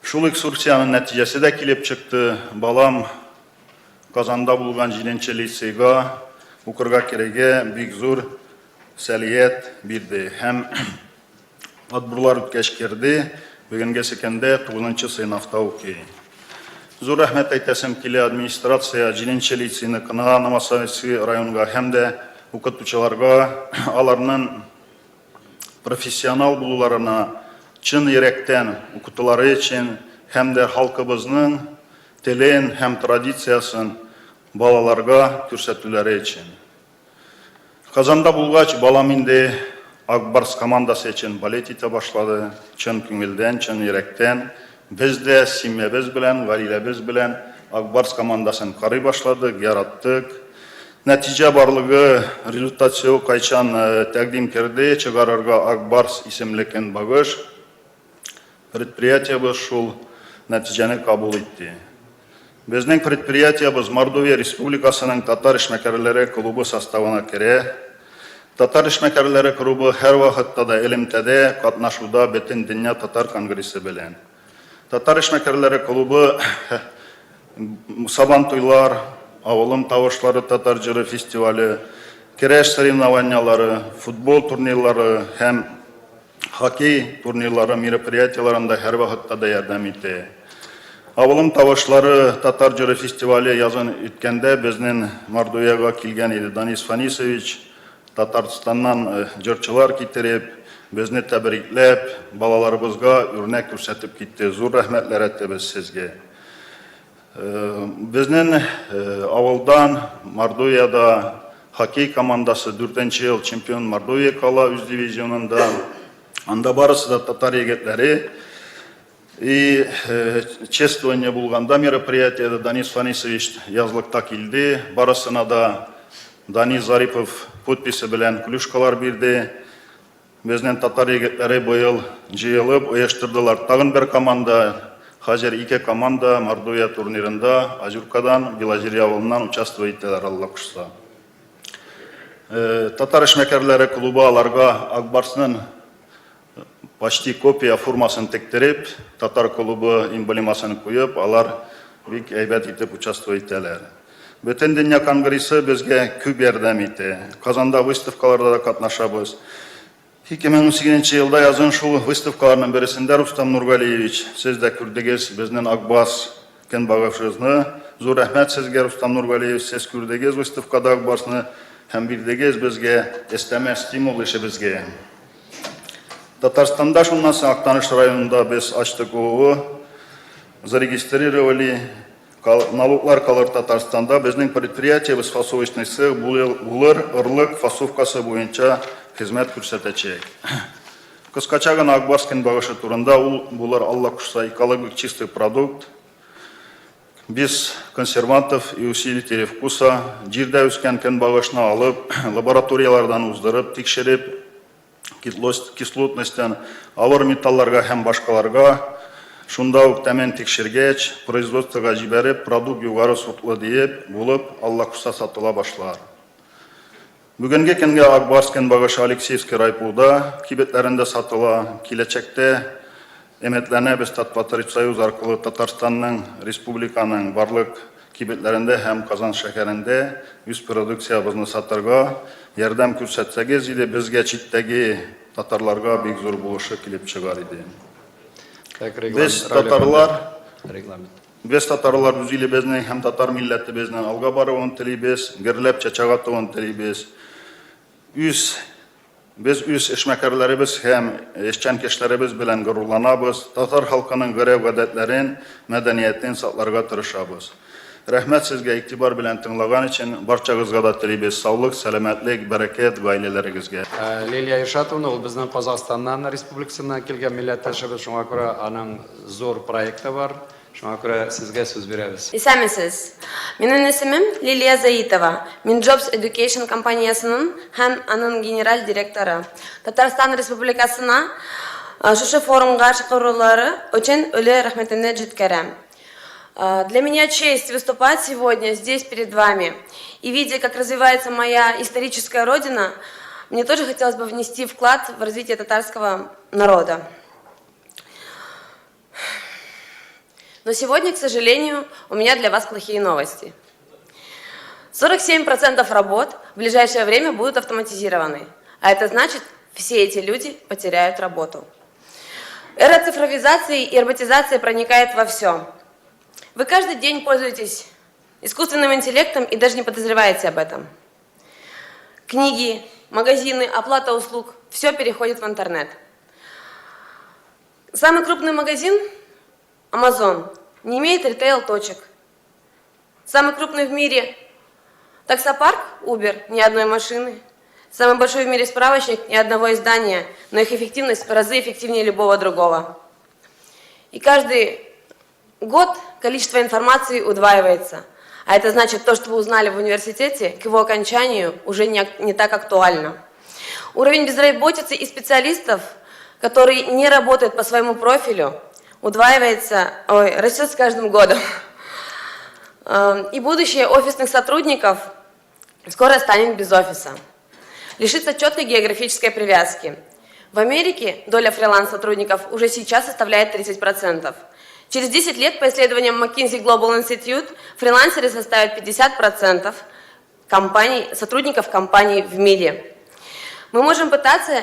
Speaker 11: Шул экскурсияның нәтиҗәсе дә килеп чыкты. Балам Казанда булган 7-нче лицейга укырга кереге бик зур сәлият бирде һәм отбурлар үткәч керде. Бүгенге секәндә 9-нчы сыйныфта укый. Зур рәхмәт әйтәсем килә администрация 7-нче лицейны Кынаға Намасовский районга һәм дә укытучыларга аларның профессионал булуларына, чын йөрәктән укытулары өчен һәм дә халкыбызның телен һәм традициясын балаларга күрсәтүләре өчен. Казанда булгач, балам инде Акбарс командасы өчен балет итә башлады. Чын күңелдән, чын йөрәктән. Без дә семьябыз белән, гаиләбез белән Акбарс командасын карый башладык, яраттык. Нәтиҗә барлыгы результатсыз кайчан тәкъдим керде, чыгарырга Акбарс исемле көнбагыш. Предприятиебыз шул нәтиҗәне кабул итте. Безнең предприятиебыз Мордовия Республикасының татар эшмәкәрләре клубы составына керә. Татар эшмәкәрләре клубы һәр вакытта да элемтәдә катнашуда бөтен дөнья татар конгрессы белән. Татар эшмәкәрләре клубы сабан туйлар, авылым тавышлары татар җыры фестивале, көрәш соревнованиялары, футбол турнирлары һәм хоккей турнирлары мероприятияларында һәр вакытта да ярдәм итә. Авылым тавышлары татар җыры фестивале язын үткәндә безнең Мордовияга килгән иде Данис Фанисович. Татарстаннан җырчылар китереп, безне тәбрикләп, балаларыбызга үрнәк күрсәтеп китте. Зур рәхмәтләр әйтәбез сезгә. Безнең авылдан Мордовияда хоккей командасы 4-нче ел чемпион Мордовия кала үз дивизионында. Анда барысы да татар егетләре. И чествование булганда мероприятиеда Данис Фанисович язлыкта килде. Барысына да Данис Зарипов подписы белән клюшкалар бирде. Безнең татар егетләре быел җыелып оештырдылар. Тагын бер команда, хәзер 2 команда Мордовия турнирында Азюркадан, Белозерье авылыннан участвовать итәләр, Алла кушса. Татар эшмәкәрләре клубы аларга Акбарсның почти копия формасын тектереп, татар клубы эмблемасын куеп, алар бик әйбәт итеп участвовать итәләр. Бөтен дөнья конгрессы безгә күп ярдәм итә. Казанда выставкаларда да катнашабыз. 2018 елда язын шул выставкаларның берсендә Рустам Нургалиевич, сез дә күрдегез безнең Акбарс көнбагышыбызны. Зур рәхмәт сезгә, Рустам Нургалиевич, сез күрдегез выставкада Акбарсны һәм бирдегез безгә эстәмә стимул эшебезгә. Татарстанда шуннан соң Актаныш районында без ачтык ООО, зарегистрировали налоглар калыр Татарстанда. Безнең предприятиебез фасовочный цех булыр ырлык фасовкасы буенча хезмәт күрсәтәчәк. Кыскача гына Акбарс көнбагышы турында ул булыр, Алла кушса, экологик чистый продукт, без консервантов и усилителей вкуса. Җирдә үскән көнбагышны алып, лабораториялардан уздырып, тикшереп, кислотностьтан авыр металларга һәм башкаларга шунда ук тәмен тикшергәч, производствога җибәреп, продукт югары сортлы диеп булып, Алла кушса, сатыла башлар. Бүгенге көнгә Акбарс көнбагышы Алексеевский райпулда кибетләрендә сатыла. Киләчәктә өметләнәбез Татпатрич союз аркылы Татарстанның, республиканың барлык кибетләрендә һәм Казан шәһәрендә үз продукциябызны сатырга ярдәм күрсәтсәгез иде, безгә читтәге татарларга бик зур булышы килеп чыгар иде. Без татарлар үз илебезнең һәм татар милләтебезнең алга баруын телибез, гөрләп чачагатуын телибез. Без үз эшмәкәрләребез һәм эшчәнкәшләребез белән горурланабыз. Татар халкының гореф-гадәтләрен, мәдәниятен сакларга тырышабыз. Рәхмәт сезгә игътибар белән тыңлаган өчен. Барчагызга да телибез саулык, сәламәтлек, бәрәкәт гаиләләрегезгә.
Speaker 1: Лилия Иршатовна, ул безнең Казахстаннан республикасыннан килгән милләттәшебез, шуңа күрә аның зур проекты бар. Шуңа күрә сезгә сүз бирәбез.
Speaker 12: Исәмесез. Минем исемем Лилия Заитова. Мин Jobs Education компаниясының һәм аның генераль директоры. Татарстан Республикасына Шушы форумга шақырулары очень өлі рахметімді жеткерем. Для меня честь выступать сегодня здесь перед вами. И видя, как развивается моя историческая родина, мне тоже хотелось бы внести вклад в развитие татарского народа. Но сегодня, к сожалению, у меня для вас плохие новости. 47% работ в ближайшее время будут автоматизированы. А это значит, все эти люди потеряют работу. Эра цифровизации и роботизации проникает во все. Вы каждый день пользуетесь искусственным интеллектом и даже не подозреваете об этом. Книги, магазины, оплата услуг – все переходит в интернет. Самый крупный магазин – Amazon – не имеет ритейл-точек. Самый крупный в мире таксопарк – Uber – ни одной машины. Самый большой в мире справочник – ни одного издания, но их эффективность в разы эффективнее любого другого. И каждый год количество информации удваивается. А это значит, то, что вы узнали в университете, к его окончанию уже не так актуально. Уровень безработицы и специалистов, которые не работают по своему профилю, растет с каждым годом. И будущее офисных сотрудников скоро станет без офиса. Лишится четкой географической привязки. В Америке доля фриланс-сотрудников уже сейчас составляет 30%. Через 10 лет, по исследованиям McKinsey Global Institute, фрилансеры составят 50% сотрудников компаний в мире. Мы можем пытаться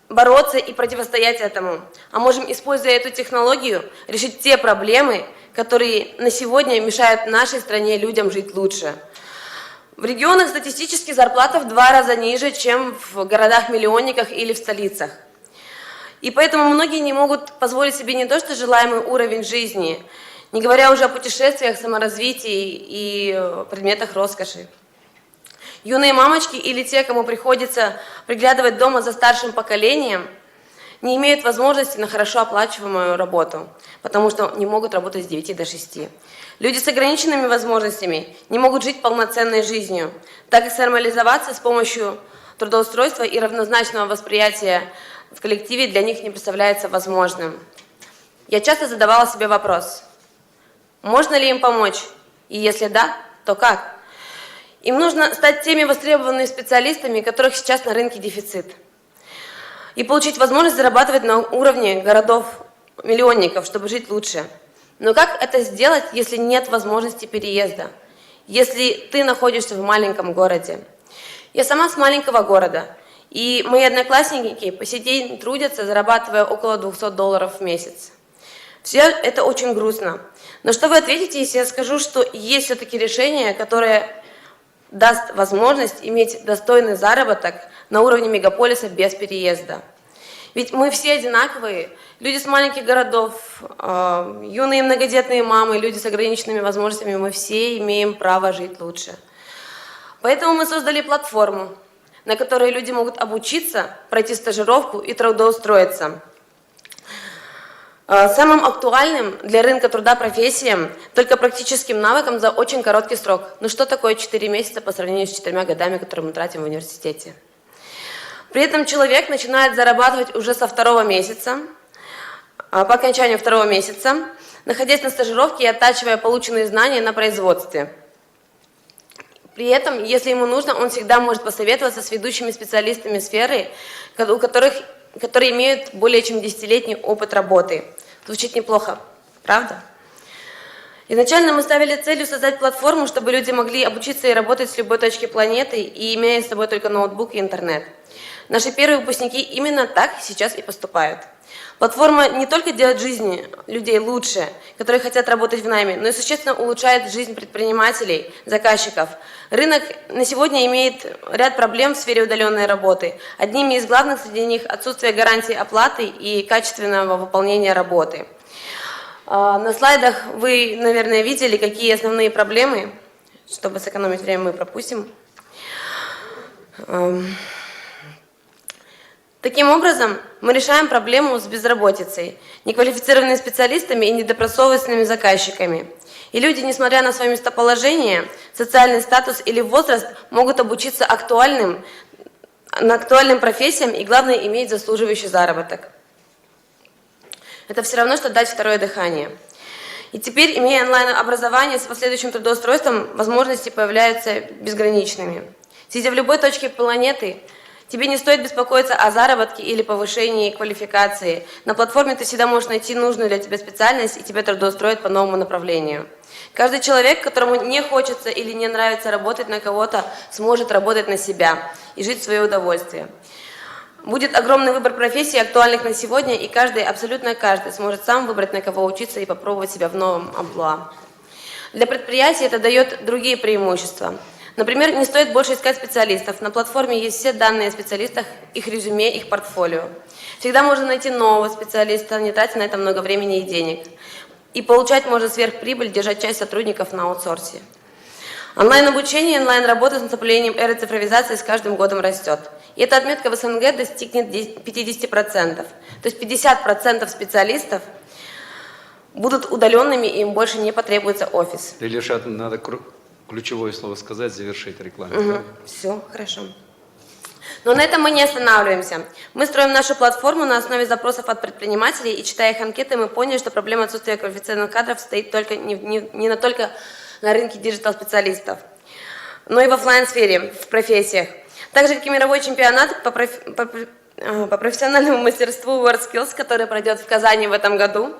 Speaker 12: бороться и противостоять этому, а можем, используя эту технологию, решить те проблемы, которые на сегодня мешают нашей стране людям жить лучше. В регионах статистически зарплата в 2 раза ниже, чем в городах-миллионниках или в столицах. И поэтому многие не могут позволить себе не то что желаемый уровень жизни, не говоря уже о путешествиях, саморазвитии и предметах роскоши. Юные мамочки или те, кому приходится приглядывать дома за старшим поколением, не имеют возможности на хорошо оплачиваемую работу, потому что не могут работать с 9 до 6. Люди с ограниченными возможностями не могут жить полноценной жизнью, так как самореализоваться с помощью трудоустройства и равнозначного восприятия в коллективе для них не представляется возможным. Я часто задавала себе вопрос, можно ли им помочь, и если да, то как? Им нужно стать теми востребованными специалистами, которых сейчас на рынке дефицит, и получить возможность зарабатывать на уровне городов-миллионников, чтобы жить лучше. Но как это сделать, если нет возможности переезда, если ты находишься в маленьком городе? Я сама с маленького города, и мои одноклассники по сей день трудятся, зарабатывая около $200 в месяц. Все это очень грустно. Но что вы ответите, если я скажу, что есть все-таки решение, которое даст возможность иметь достойный заработок на уровне мегаполиса без переезда? Ведь мы все одинаковые, люди с маленьких городов, юные многодетные мамы, люди с ограниченными возможностями, мы все имеем право жить лучше. Поэтому мы создали платформу, на которой люди могут обучиться, пройти стажировку и трудоустроиться. Самым актуальным для рынка труда профессиям, только практическим навыкам за очень короткий срок. Ну что такое 4 месяца по сравнению с 4 годами, которые мы тратим в университете? При этом человек начинает зарабатывать уже со 2-го месяца, по окончанию 2-го месяца, находясь на стажировке и оттачивая полученные знания на производстве. При этом, если ему нужно, он всегда может посоветоваться с ведущими специалистами сферы, которые имеют более чем 10-летний опыт работы. Звучит неплохо, правда? Изначально мы ставили целью создать платформу, чтобы люди могли обучиться и работать с любой точки планеты, и имея с собой только ноутбук и интернет. Наши первые выпускники именно так сейчас и поступают. Платформа не только делает жизнь людей лучше, которые хотят работать в найме, но и существенно улучшает жизнь предпринимателей, заказчиков. Рынок на сегодня имеет ряд проблем в сфере удаленной работы. Одними из главных среди них отсутствие гарантии оплаты и качественного выполнения работы. На слайдах вы, наверное, видели, какие основные проблемы. Чтобы сэкономить время, мы пропустим. Таким образом, мы решаем проблему с безработицей, неквалифицированными специалистами и недобросовестными заказчиками. И люди, несмотря на свое местоположение, социальный статус или возраст, могут обучиться актуальным профессиям и, главное, иметь заслуживающий заработок. Это все равно, что дать второе дыхание. И теперь, имея онлайн-образование с последующим трудоустройством, возможности появляются безграничными. Сидя в любой точке планеты, тебе не стоит беспокоиться о заработке или повышении квалификации. На платформе ты всегда можешь найти нужную для тебя специальность, и тебя трудоустроят по новому направлению. Каждый человек, которому не хочется или не нравится работать на кого-то, сможет работать на себя и жить в свое удовольствие. Будет огромный выбор профессий, актуальных на сегодня, и каждый, абсолютно каждый, сможет сам выбрать, на кого учиться и попробовать себя в новом амплуа. Для предприятий это дает другие преимущества. Например, не стоит больше искать специалистов. На платформе есть все данные о специалистах, их резюме, их портфолио. Всегда можно найти нового специалиста, не тратя на это много времени и денег. И получать можно сверхприбыль, держать часть сотрудников на аутсорсе. Онлайн-обучение, онлайн-работа с наступлением эры цифровизации с каждым годом растет. И эта отметка в СНГ достигнет 50%. То есть 50% специалистов будут удаленными, и им больше не потребуется офис.
Speaker 1: Ильшат, надо ключевое слово сказать, завершить рекламу.
Speaker 12: Угу. Все, хорошо. Но на этом мы не останавливаемся. Мы строим нашу платформу на основе запросов от предпринимателей, и читая их анкеты, мы поняли, что проблема отсутствия квалифицированных кадров стоит только не только на рынке диджитал-специалистов, но и в офлайн-сфере, в профессиях. Так же, как и мировой чемпионат по профессиональному мастерству WorldSkills, который пройдет в Казани в этом году,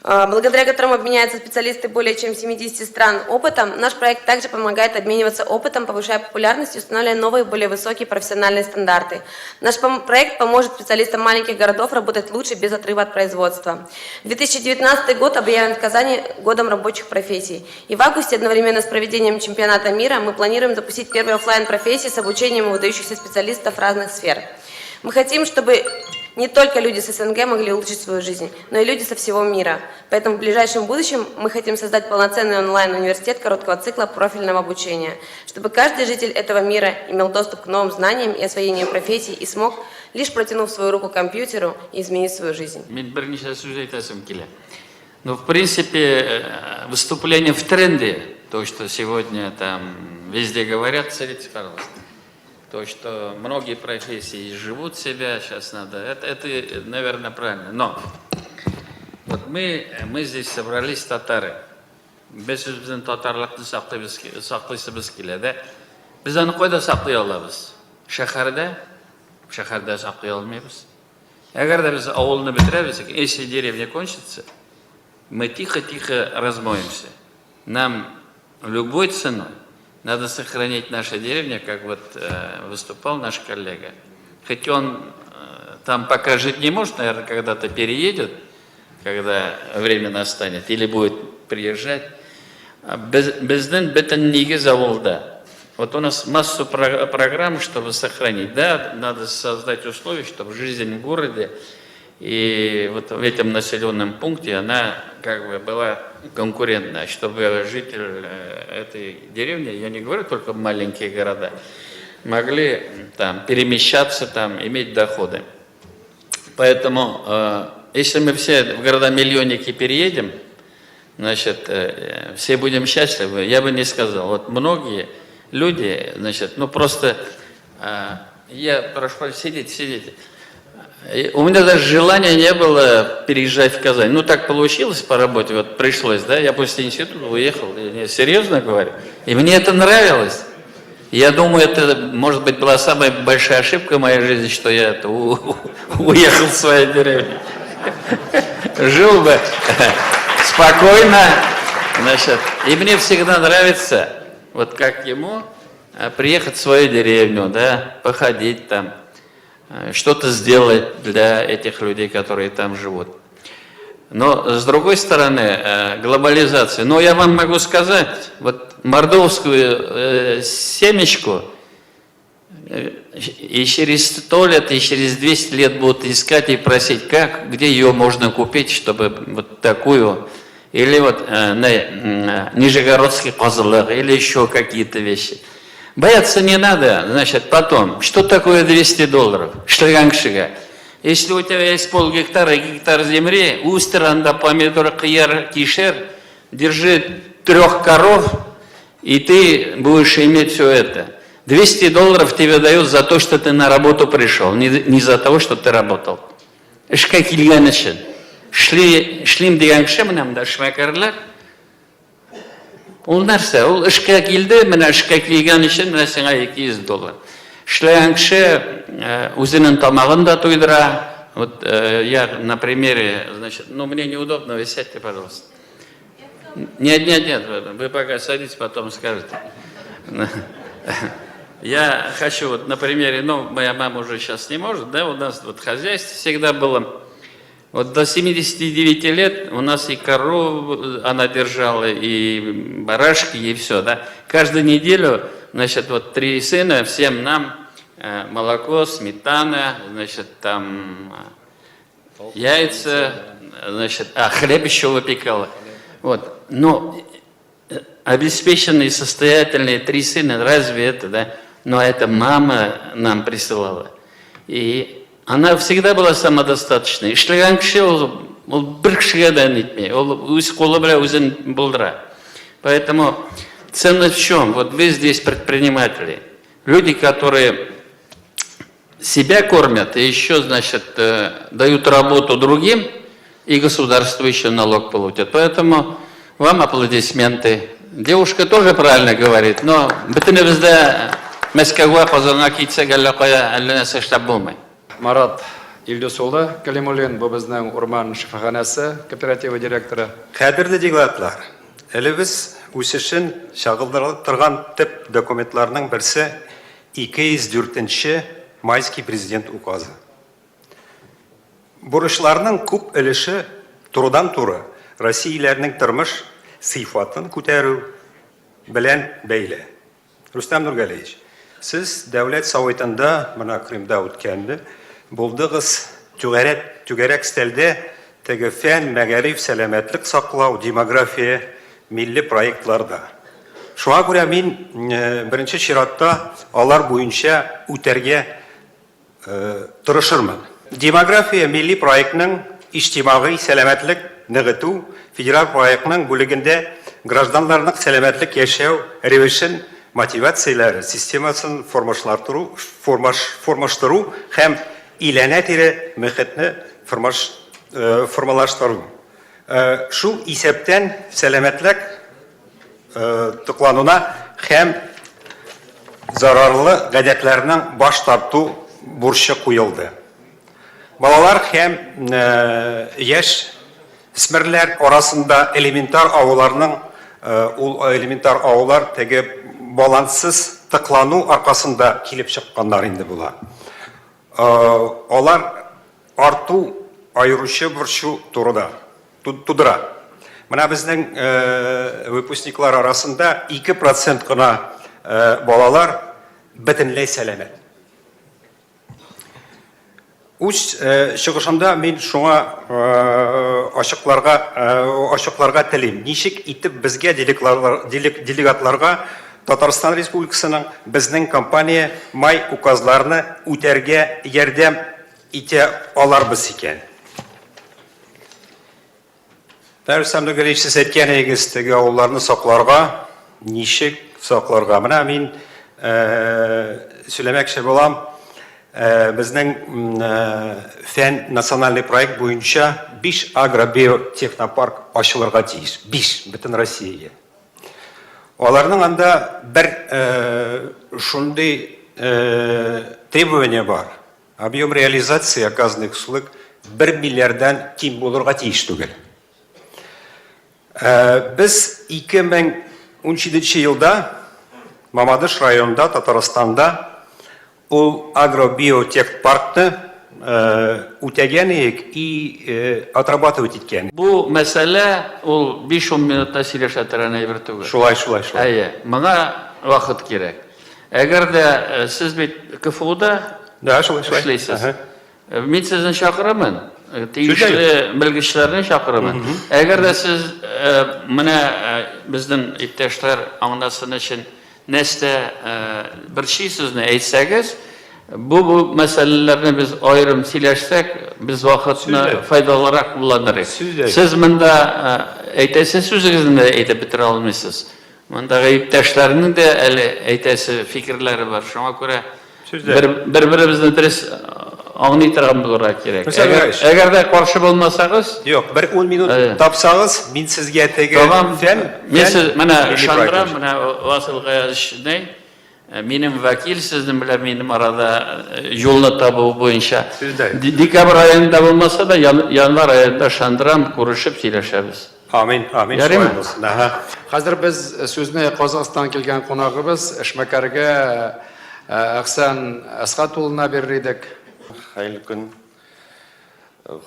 Speaker 12: благодаря которому обменяются специалисты более чем 70 стран опытом, наш проект также помогает обмениваться опытом, повышая популярность и устанавливая новые, более высокие профессиональные стандарты. Наш проект поможет специалистам маленьких городов работать лучше, без отрыва от производства. 2019 год объявлен в Казани годом рабочих профессий. И в августе, одновременно с проведением чемпионата мира, мы планируем запустить первые офлайн профессии с обучением выдающихся специалистов разных сфер. Мы хотим, чтобы не только люди с СНГ могли улучшить свою жизнь, но и люди со всего мира. Поэтому в ближайшем будущем мы хотим создать полноценный онлайн-университет короткого цикла профильного обучения, чтобы каждый житель этого мира имел доступ к новым знаниям и освоению профессий и смог, лишь протянув свою руку к компьютеру, изменить свою жизнь.
Speaker 13: Но в принципе выступление в тренде, то, что сегодня там везде говорят, смотрите, пожалуйста. То, что многие профессии живут себя, сейчас надо, это наверное, правильно. Но вот мы здесь собрались татары. Без біздің татарлықты сақтайсымыз келеді. Біз аны қойда сақтай аламыз? Шаһарда сақтай алмаймыз. Егер де біз ауылны бітіреміз, если деревня кончится, мы тихо-тихо размоемся. Нам любой ценой надо сохранить нашу деревню, как вот выступал наш коллега. Хоть он там пока жить не может, наверное, когда-то переедет, когда время настанет, или будет приезжать. Біздің бітін негіз ауылда. Вот у нас массу программ, чтобы сохранить. Да, надо создать условия, чтобы жизнь в городе и вот в этом населенном пункте она как бы была конкурентная, чтобы житель этой деревни, я не говорю только маленькие города, могли там перемещаться, там иметь доходы. Поэтому если мы все в города-миллионники переедем, значит, все будем счастливы. Я бы не сказал. Вот многие люди, значит, ну просто я прошу сидите. У меня даже желания не было переезжать в Казань. Ну, так получилось по работе, вот пришлось, да, я после института уехал, я серьезно говорю. И мне это нравилось. Я думаю, это, может быть, была самая большая ошибка в моей жизни, что я уехал в свою деревню. Жил бы спокойно, значит, и мне всегда нравится, вот как ему, приехать в свою деревню, да, походить там, что-то сделать для этих людей, которые там живут. Но, с другой стороны, глобализация. Но я вам могу сказать, вот мордовскую семечку и через 100 лет, и через 200 лет будут искать и просить, как, где ее можно купить, чтобы вот такую, или вот нижегородский козлык, или еще какие-то вещи. Бояться не надо, значит, потом, что такое $200? Шлягангшига. Если у тебя есть полгектара и гектар земли, устранда, помидор, кияр, кишер, держи 3 коров, и ты будешь иметь все это. $200 тебе дают за то, что ты на работу пришел, не за того, что ты работал. Шлим деген кіші, мына мында шмәкәрләр. Ул нәрсә? Ул эшкә килде, менә эшкә килгән өчен менә сиңа $200. Эшләгән кеше үзенең тамагын да туйдыра. Вот я на примере, значит, ну мне неудобно, вы сядьте, пожалуйста. Нет, вы пока садитесь, потом скажете. Я хочу вот на примере, ну, моя мама уже сейчас не может, да, у нас вот хозяйство всегда было. Вот до 79 лет у нас и корову она держала, и барашки, и все, да. Каждую неделю, значит, вот 3 сына, всем нам молоко, сметана, значит, там яйца, значит, хлеб еще выпекала. Вот, но обеспеченные, состоятельные 3 сына, разве это, да? Но это мама нам присылала. И она всегда была самодостаточной. Эшләгән кеше ул бер кешегә дә нитми. Ул үз колы белән үзен булдыра. Поэтому ценность в чем? Вот вы здесь предприниматели. Люди, которые себя кормят и еще, значит, дают работу другим, и государство еще налог получит. Поэтому вам аплодисменты. Девушка тоже правильно говорит, но бөтенебездә Мәскәүгә, Казанга китсәк, әллә кая, әллә нәрсә эшләп булмый.
Speaker 1: Марат Илдус улы Кәлимуллин, бу безнең урман шифаханәсе кооперативы директоры.
Speaker 14: Кадерле делегатлар, әле без үсешен чагылдырып торган төп документларның берсе 204-нче майский президент указы. Бурычларның күп өлеше турыдан-туры Россияләрнең тормыш сыйфатын күтәрү белән бәйле. Рустам Нургалиевич, сез дәүләт советында, моны Кримда үткәнде, булдыгыз түгәрәк стәлдә теге фән, мәгариф, сәламәтлек саклау, демография, милли проектларда. Шуңа күрә мин беренче чиратта алар буенча үтәргә тырышырмын. Демография милли проектның иҗтимагый сәламәтлек ныгыту федераль проектның бүлегендә гражданларның сәламәтлек яшәү рәвешен мотивацияләре системасын формаштыру һәм иләнә-тирә мөхитне формалаштыру. Шул исәптән сәламәтлек туклануына һәм зарарлы гадәтләрнең баш тарту бурчы куелды. Балалар һәм яшь үсмерләр арасында элементар авылар теге балансыз тыклану аркасында килеп чыкканнар инде була. Алар арту айручы бурчу тудыра. Менә безнең выпускниклар арасында 2% кына балалар бөтенләй сәламәт. Үз чыгышымда мин шуңа ачыкларга телим. Ничек итеп безгә делегатларга Татарстан Республикасының безнең компания май указларны үтәргә ярдәм итә аларбыз икән. Рустам Нургалиевич, сез әйткән идегез, теге авылларны сакларга, ничек сакларга? Менә мин сөйләмәкче булам. Безнең фән национальный проект буенча 5 агробиотехнопарк ачылырга тиеш. 5 бөтен Россиягә. Аларның анда бер шундый требование бар. Объем реализации оказанных услуг 1 миллиардан ким булырга тиеш түгел. Без 2017 елда Мамадыш районында, Татарстанда ул агробиотехпаркты үтәгән и отрабатывать иткән.
Speaker 13: Бу мәсьәлә ул 5-10 минутта сөйләшә торган әйбер түгел.
Speaker 14: Шулай.
Speaker 13: Моңа вакыт кирәк. Әгәр дә сез бит КФУда эшләйсез. Мин сезне чакырамын. Тиешле белгечләрне чакырамын. Әгәр дә сез менә безнең иптәшләр аңласын өчен нәрсә бер ши сүзне әйтсәгез, бу мәсьәләләрне без аерым сөйләшсәк, без вакытны файдалырак кулланырбыз. Сез монда әйтәсе сүзегезне әйтеп бетерә алмыйсыз. Монда иптәшләрнең дә әле әйтәсе фикерләре бар. Шуңа күрә бер-беребезне дөрес аңлый торган булырга кирәк.
Speaker 14: Мөсәгъдә итегез.
Speaker 13: Әгәр дә каршы булмасагыз,
Speaker 14: Yok, bir 10 minut
Speaker 13: Evet.
Speaker 14: tapsanız, min sizge tege
Speaker 13: tamam.
Speaker 14: fen,
Speaker 13: Мен сез менә
Speaker 14: milli
Speaker 13: ышандырам,
Speaker 14: proyekt.
Speaker 13: менә Васил Гаязович, минем вәкил сезнең белән минем арада юлны табу буенча.
Speaker 14: Сездә.
Speaker 13: Декабрь аенда булмаса да, январь аенда ышандырам, күрешеп сөйләшәбез.
Speaker 14: Amin, amin.
Speaker 13: Ярыймы?
Speaker 14: Şuay olsun. Aha.
Speaker 1: Хәзер без сүзне Казахстан килгән кунагыбыз эшмәкәргә Әхсән Әсхат улына бирер идек.
Speaker 15: Hayırlı gün.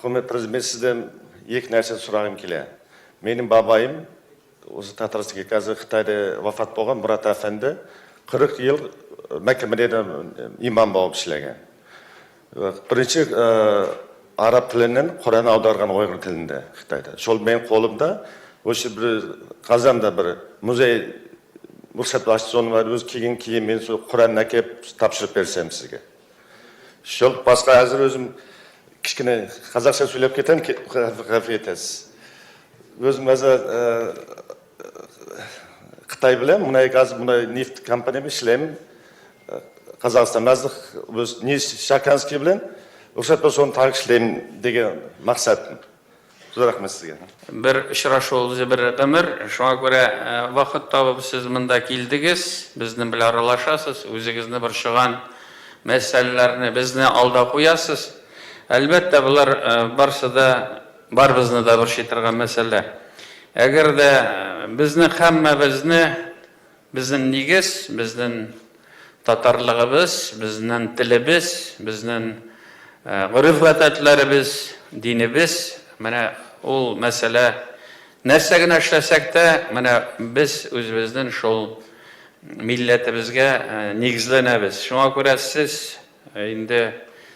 Speaker 15: Hürmet Prezident sizden iki narsa sorağım kile. Benim babayım, o'zi Tataristan'da қазір Xitoyda vafot bo'lgan Murat Efendi 40 yıl Mekke'de imam bo'lib ishlagan. Birinchi arab tilidan Qur'on audargan Uyg'ur tilida Xitoyda. Shol men qo'limda o'sha bir Qazanda bir muzey ruxsatlashtirish var, o'z keyin men shu Qur'onni akib topshirib bersam sizga. Shol boshqa hozir o'zim kichkina qozog'cha so'ylab ketaman, g'aflat etasiz. O'zim hozir Xitoy bilan bunday gaz, bunday neft kompaniyada ishlayman. Qozog'iston hozir o'z Shakanskiy bilan ruxsat bo'lsa tark ishlayman degan maqsadim. Rahmat sizga.
Speaker 13: Bir очрашуыбыз bir гомер, шуңа күрә вакыт табып сез монда килдегез, безнең белән аралашасыз, үзегезне борчыган мәсьәләләрне безне алда куясыз. Әлбәттә, булар барсы да барыбызны да борчый торган мәсьәлә. Әгәр дә безне һәммәбезне безнең нигез, безнең татарлыгыбыз, безнең телебез, безнең гырыф-гадәтләребез, динебез, менә ул мәсьәлә нәрсә генә эшләсәк тә, менә без үзебезнең шул милләтебезгә нигезләнәбез. Шуңа күрә сез инде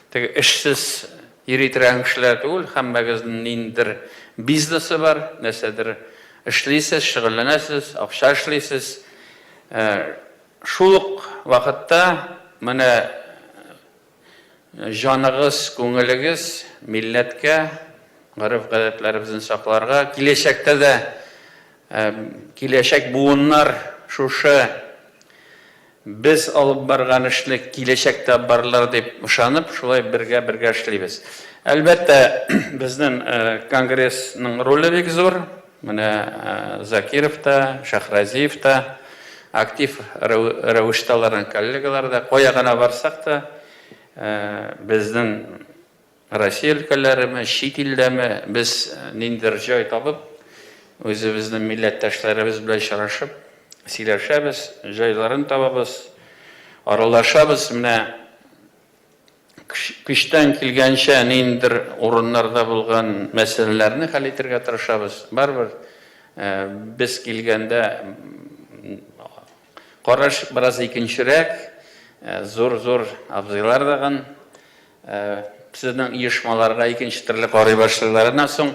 Speaker 13: теге эшсез йөри торган кешеләр түгел, һәммәгезнең ниндидер бизнесы бар, нәрсәдер эшлисез, шөгыльләнәсез, акча эшлисез. Шул ук вакытта менә җаныгыз, күңелегез милләткә, гырыф-гадәтләребезне сакларга, киләчәктә дә киләчәк буыннар шушы без алып барган эшне киләчәктә барлар дип ышанып, шулай бергә эшлибез. Әлбәттә, безнең конгрессның роле бик зур. Менә Закиров та, Шахразиев та актив рәвештә коллегалар да, кая гына барсак та, безнең Россия өлкәләреме, чит илдәме без ниндидер җай табып, үзебезнең милләттәшләребез белән очрашып, сөйләшәбез, җайларын табабыз, аралашабыз. Менә көчтән килгәнчә ниндидер урыннарда булган мәсьәләләрне хәл итәргә тырышабыз. Барбер без килгәндә караш бераз икенчерәк, зур абзыйлар даган сезнең оешмаларга икенче төрле карый башлауларыннан соң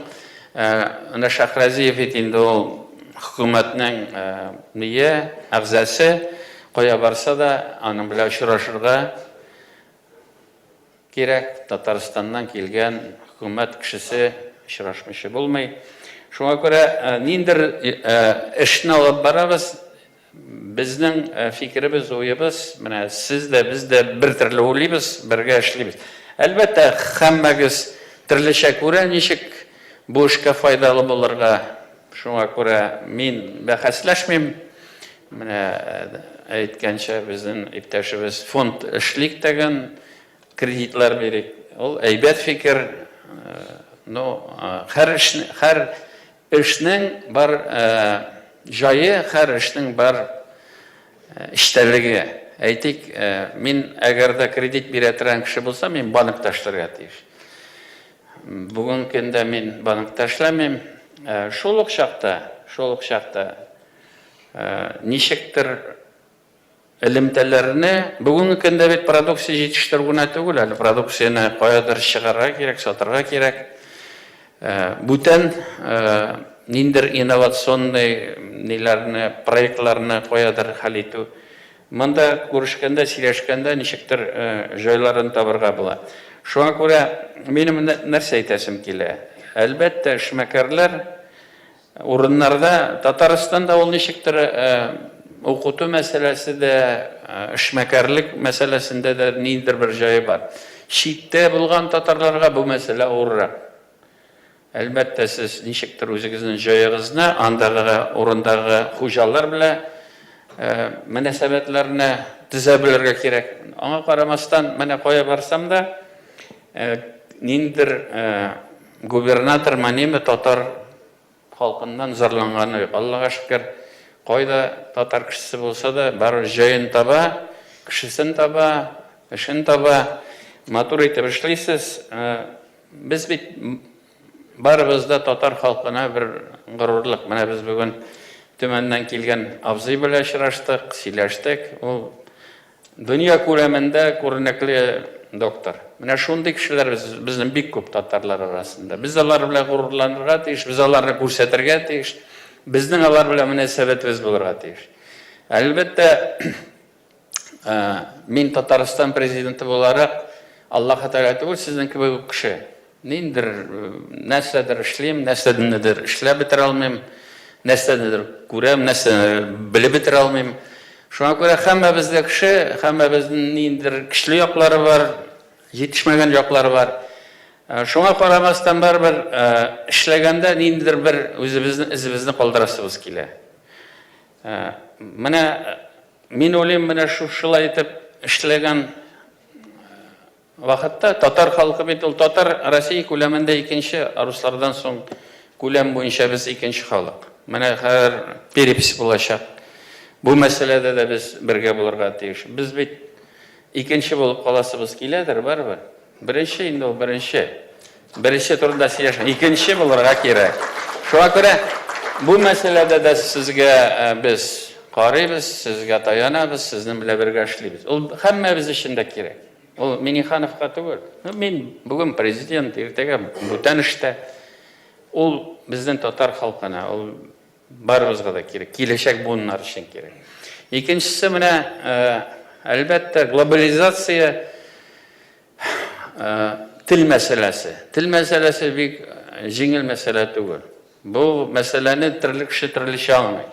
Speaker 13: Шахразиев инде ул хөкүмәтнең әгъзасы, кая барса да аның белән очрашырга кирәк. Татарстаннан килгән хөкүмәт кешесе очрашмыйча булмый. Шуңа күрә ниндидер эшне алып барабыз. Безнең фикеребез, уебыз, менә сез дә, без дә бер төрле уйлыйбыз, бергә эшлибез. Әлбәттә, һәммәгез төрлечә күрә, ничек бу эшкә файдалы булырга. Шуңа күрә мин бәхәсләшмим. Менә әйткәнчә, безнең иптәшебез фонд эшлик дигән кредитлар бирик. Ул әйбәт фикер. Һәр эшнең бар җае, һәр эшнең бар эштәлеге. Әйтик, мин әгәр дә кредит бирә торган кеше булсам, мин банкта эшләргә тиеш. Бүген көндә мин банкта эшләмим. Шул ук чакта ничектер элемтәләрне, бүгенге көндә бит продукция җитештерү генә түгел, әле продукцияны каядыр чыгарга кирәк, сатырга кирәк. Бүтән ниндидер инновационный ниләрне, проектларны каядыр хәл итү. Монда күрешкәндә, сөйләшкәндә ничектер җайларын табырга була. Шуңа күрә минем нәрсә әйтәсем килә. Әлбәттә, эшмәкәрләр урыннарда, Татарстанда ул ничектер укыту мәсьәләсе дә, эшмәкәрлек мәсьәләсендә дә ниндидер бер җае бар. Шитте булган татарларга бу мәсьәлә авыррак. Әлбәттә, сез ничектер үзегезнең җаегызны андагы урындагы хуҗалар белән мөнәсәбәтләрне төзә белергә кирәк. Аңа карамастан, менә кая барсам да, ниндидер губернатор мәниме татар халкыннан зарланганы юк. Аллага шөкер, кайда татар кешесе булса да, бары җаен таба, кешесен таба, эшен таба, матур итеп эшлисез. Без бит барыбыз да татар халкына бер горурлык. Менә без бүген Төмәннән килгән абзый белән очраштык, сөйләштек. Ул дөнья күләмендә күренекле доктор. Менә шундый кешеләр безнең бик күп татарлар арасында. Без алар белән горурланырга тиеш, без аларны күрсәтергә тиеш, безнең алар белән мөнәсәбәтебез булырга тиеш. Әлбәттә, мин Татарстан президенты буларак, Аллаһ Тәгалә түгел, сезнең кебек кеше. Ниндидер нәрсәдер эшлим, нәрсәдер эшләп бетерә алмыйм, нәрсәдер күрәм, нәрсәдер белеп бетерә алмыйм. Шуңа күрә һәммәбездә кеше, һәммәбезнең ниндидер көчле яклары бар, җитешмәгән яклары бар. Шуңа карамастан барбер эшләгәндә ниндидер бер үзебезнең изебезне калдырасыбыз килә. Менә мин уйлыйм, менә шулай итеп эшләгән вакытта татар халкы бит ул татар Россия күләмендә икенче, руслардан соң күләм буенча без икенче халык. Менә хәзер перепись булачак. Бу мәсьәләдә дә без бергә булырга тиеш. Без бит икенче булып каласыбыз киләдер, барбы? Беренче инде ул беренче. Беренче турында сөйләшә, икенче булырга кирәк. Шуңа күрә бу мәсьәләдә дә сезгә без карыйбыз, сезгә таянабыз, сезнең белән бергә эшлибез. Ул һәммәбез өчен дә кирәк. Ул Минихановка түгел. Мин бүген президент, иртәгә бүтән эштә. Ул безнең татар халкына, ул барыбызга да кирәк. Киләчәк буыннар өчен кирәк. Икенчесе менә әлбәттә глобализация тел мәсьәләсе. Тел мәсьәләсе бик җиңел мәсьәлә түгел. Бу мәсьәләне төрле кеше төрлечә аңлый.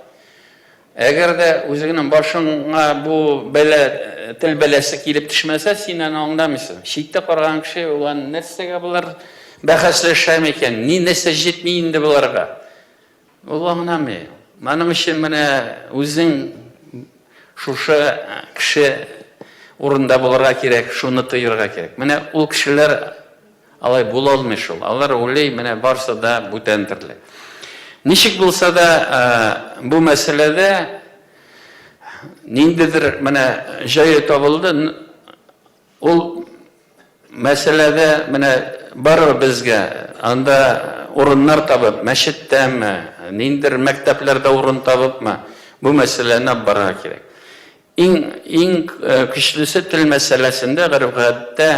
Speaker 13: Әгәр дә үзеңнең башыңа бу тел бәләсе килеп төшмәсә, син аны аңламыйсың. Читтә караган кеше улан нәрсәгә булар бәхәсләшә микән? Ни нәрсә җитми инде буларга? Ул аңламый. Моның өчен менә үзең шушы кеше урында булырга кирәк, шуны тыйырга кирәк. Менә ул кешеләр алай була алмый шул. Алар уйлый, менә барсы да бүтән төрле. Ничек булса да бу мәсьәләдә ниндидер менә җае табылды. Ул мәсьәләдә менә бар безгә анда урыннар табып, мәчеттәме, ниндидер мәктәпләрдә урын табыпмы, бу мәсьәләне барырга кирәк. Иң көчлесе тел мәсьәләсендә гәрәфәттә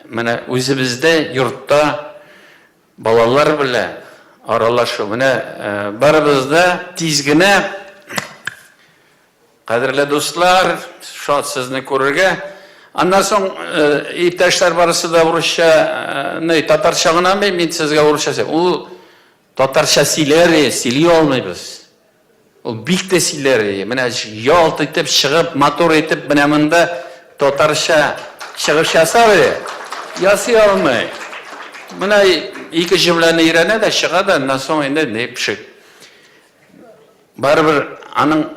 Speaker 13: менә үзебездә йортта балалар белән аралашу. Менә барыбызда тиз генә, кадерле дуслар, шат сезне күрергә. Аннан соң иптәшләр барысы да урысча, татарча гына мин сезгә урысча сөйләйм. Ул татарча сөйли алмыйбыз. Ул бик тә сөйләр. Менә ялт итеп чыгып, мотор итеп, менә монда татарча чыгыш ясый алмый. Менә ике җөмләне өйрәнә дә чыга да, аннан соң инде не пишек. Барыбер аның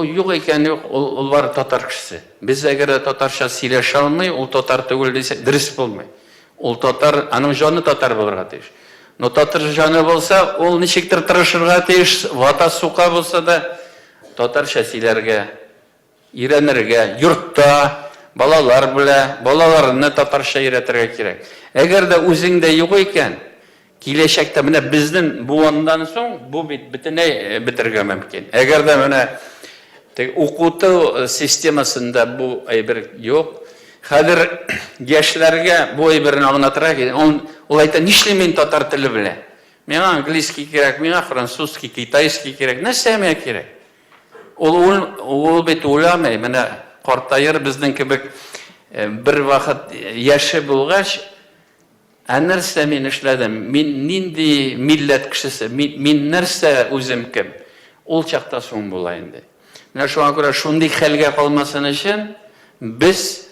Speaker 13: юк икән, ул бар татар кешесе. Без әгәр татарча сөйләшә алмый, ул татар түгел дисәк, дөрес булмый. Ул татар, аның җаны татар булырга тиеш. Но татар җаны булса, ул ничектер тырышырга тиеш, вата сука булса да татарча сөйләргә, өйрәнергә, йортта балалар белән, балаларны татарча өйрәтергә кирәк. Әгәр дә үзеңдә юк икән, киләчәктә менә безнең буындан соң бу бит бөтенләй бетергә мөмкин. Әгәр дә менә укыту системасында бу әйбер юк, хәзер яшьләргә бу әйберне аңлатырга кирәк. Ул әйтә, нишлим мин татар теле белән? Миңа английский кирәк, миңа французский, китайский кирәк. Нәрсә миңа кирәк? Ул бит уйламый. Менә картайыр безнең кебек бер вакыт яше булгач, нәрсә мин эшләдем? Мин нинди милләт кешесе? Мин нәрсә үзем кем? Ул чакта соң була инде. Менә шуңа күрә шундый хәлгә калмасын өчен без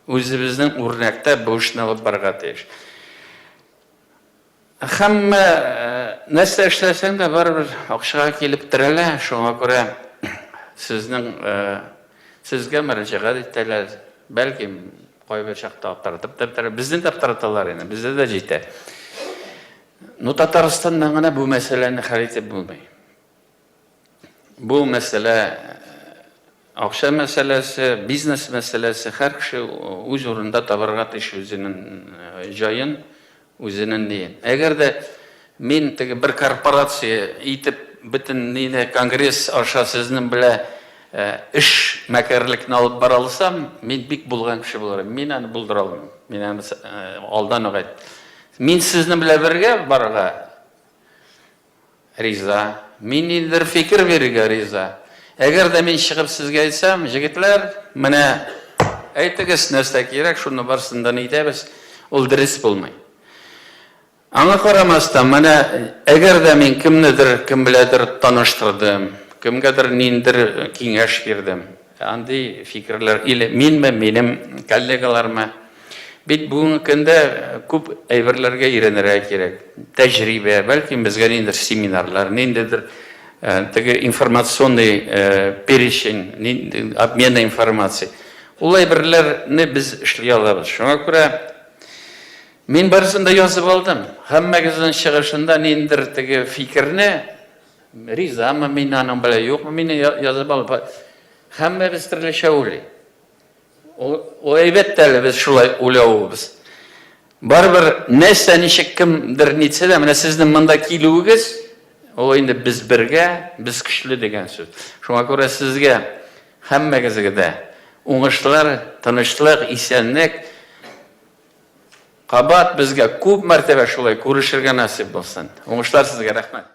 Speaker 13: өзебезнең үрнәктә бу эшне алып барырга тиеш. Һәммә нәрсә эшләсәң дә барыбер акчага килеп терәлә, шуңа күрә сезгә мөрәҗәгать итәләр, бәлки кайбер чакта аптыратып, безне дә аптыраталар инде, бездә дә җитә. Ну, Татарстаннан гына бу мәсьәләне хәл итеп булмый. Бу мәсьәлә акча мәсьәләсе, бизнес мәсьәләсе, һәр кеше үз урында табарга тиеш үзенең җаен, үзенең ниен. Әгәр дә мин теге бер корпорация итеп бөтен нине конгресс аша сезнең белән эш мәкәрлекне алып бара алсам, мин бик булган кеше булырмын. Мин аны булдыра алмыйм. Мин аны алдан ук әйттем. Мин сезнең белән бергә барырга риза. Мин инде фикер бирергә риза. Әгәр дә мин чыгып сезгә әйтсәм, җегетләр, менә әйтегез нәрсә кирәк, шуны барсындан әйтәбез, ул дөрес булмый. Аңа карамастан, менә әгәр дә мин кемнедер, кем беләдер таныштырдым, кемгәдер ниндер киңәш бирдем, андый фикерләр, или минме, минем коллегаларыма, бит бүгенге көндә күп әйберләргә өйрәнергә кирәк. Тәҗрибә, бәлки безгә ниндер семинарлар, ниндидер теге информационный перечень, обмена информацией. Ул әйберләрне без эшли алабыз. Шуңа күрә мин барысын да язып алдым. Һәммәгезнең чыгышында ниндер теге фикерне ризамы мин аның белән, юкмы, мин язып алдым. Һәммәбез төрлечә уйлый. Ул әйбәттә без шулай уйлавыбыз. Барыбер нәрсә ничек кемдер нитсә дә, менә сезнең монда килүегез, ул инде без бергә, без көчле дигән сүз. Шуңа күрә сезгә һәммәгезгә дә уңышлар, тынычлык, исәнлек, кабат безгә күп мәртәбә шулай күрешергә насип булсын. Уңышлар сезгә, рәхмәт.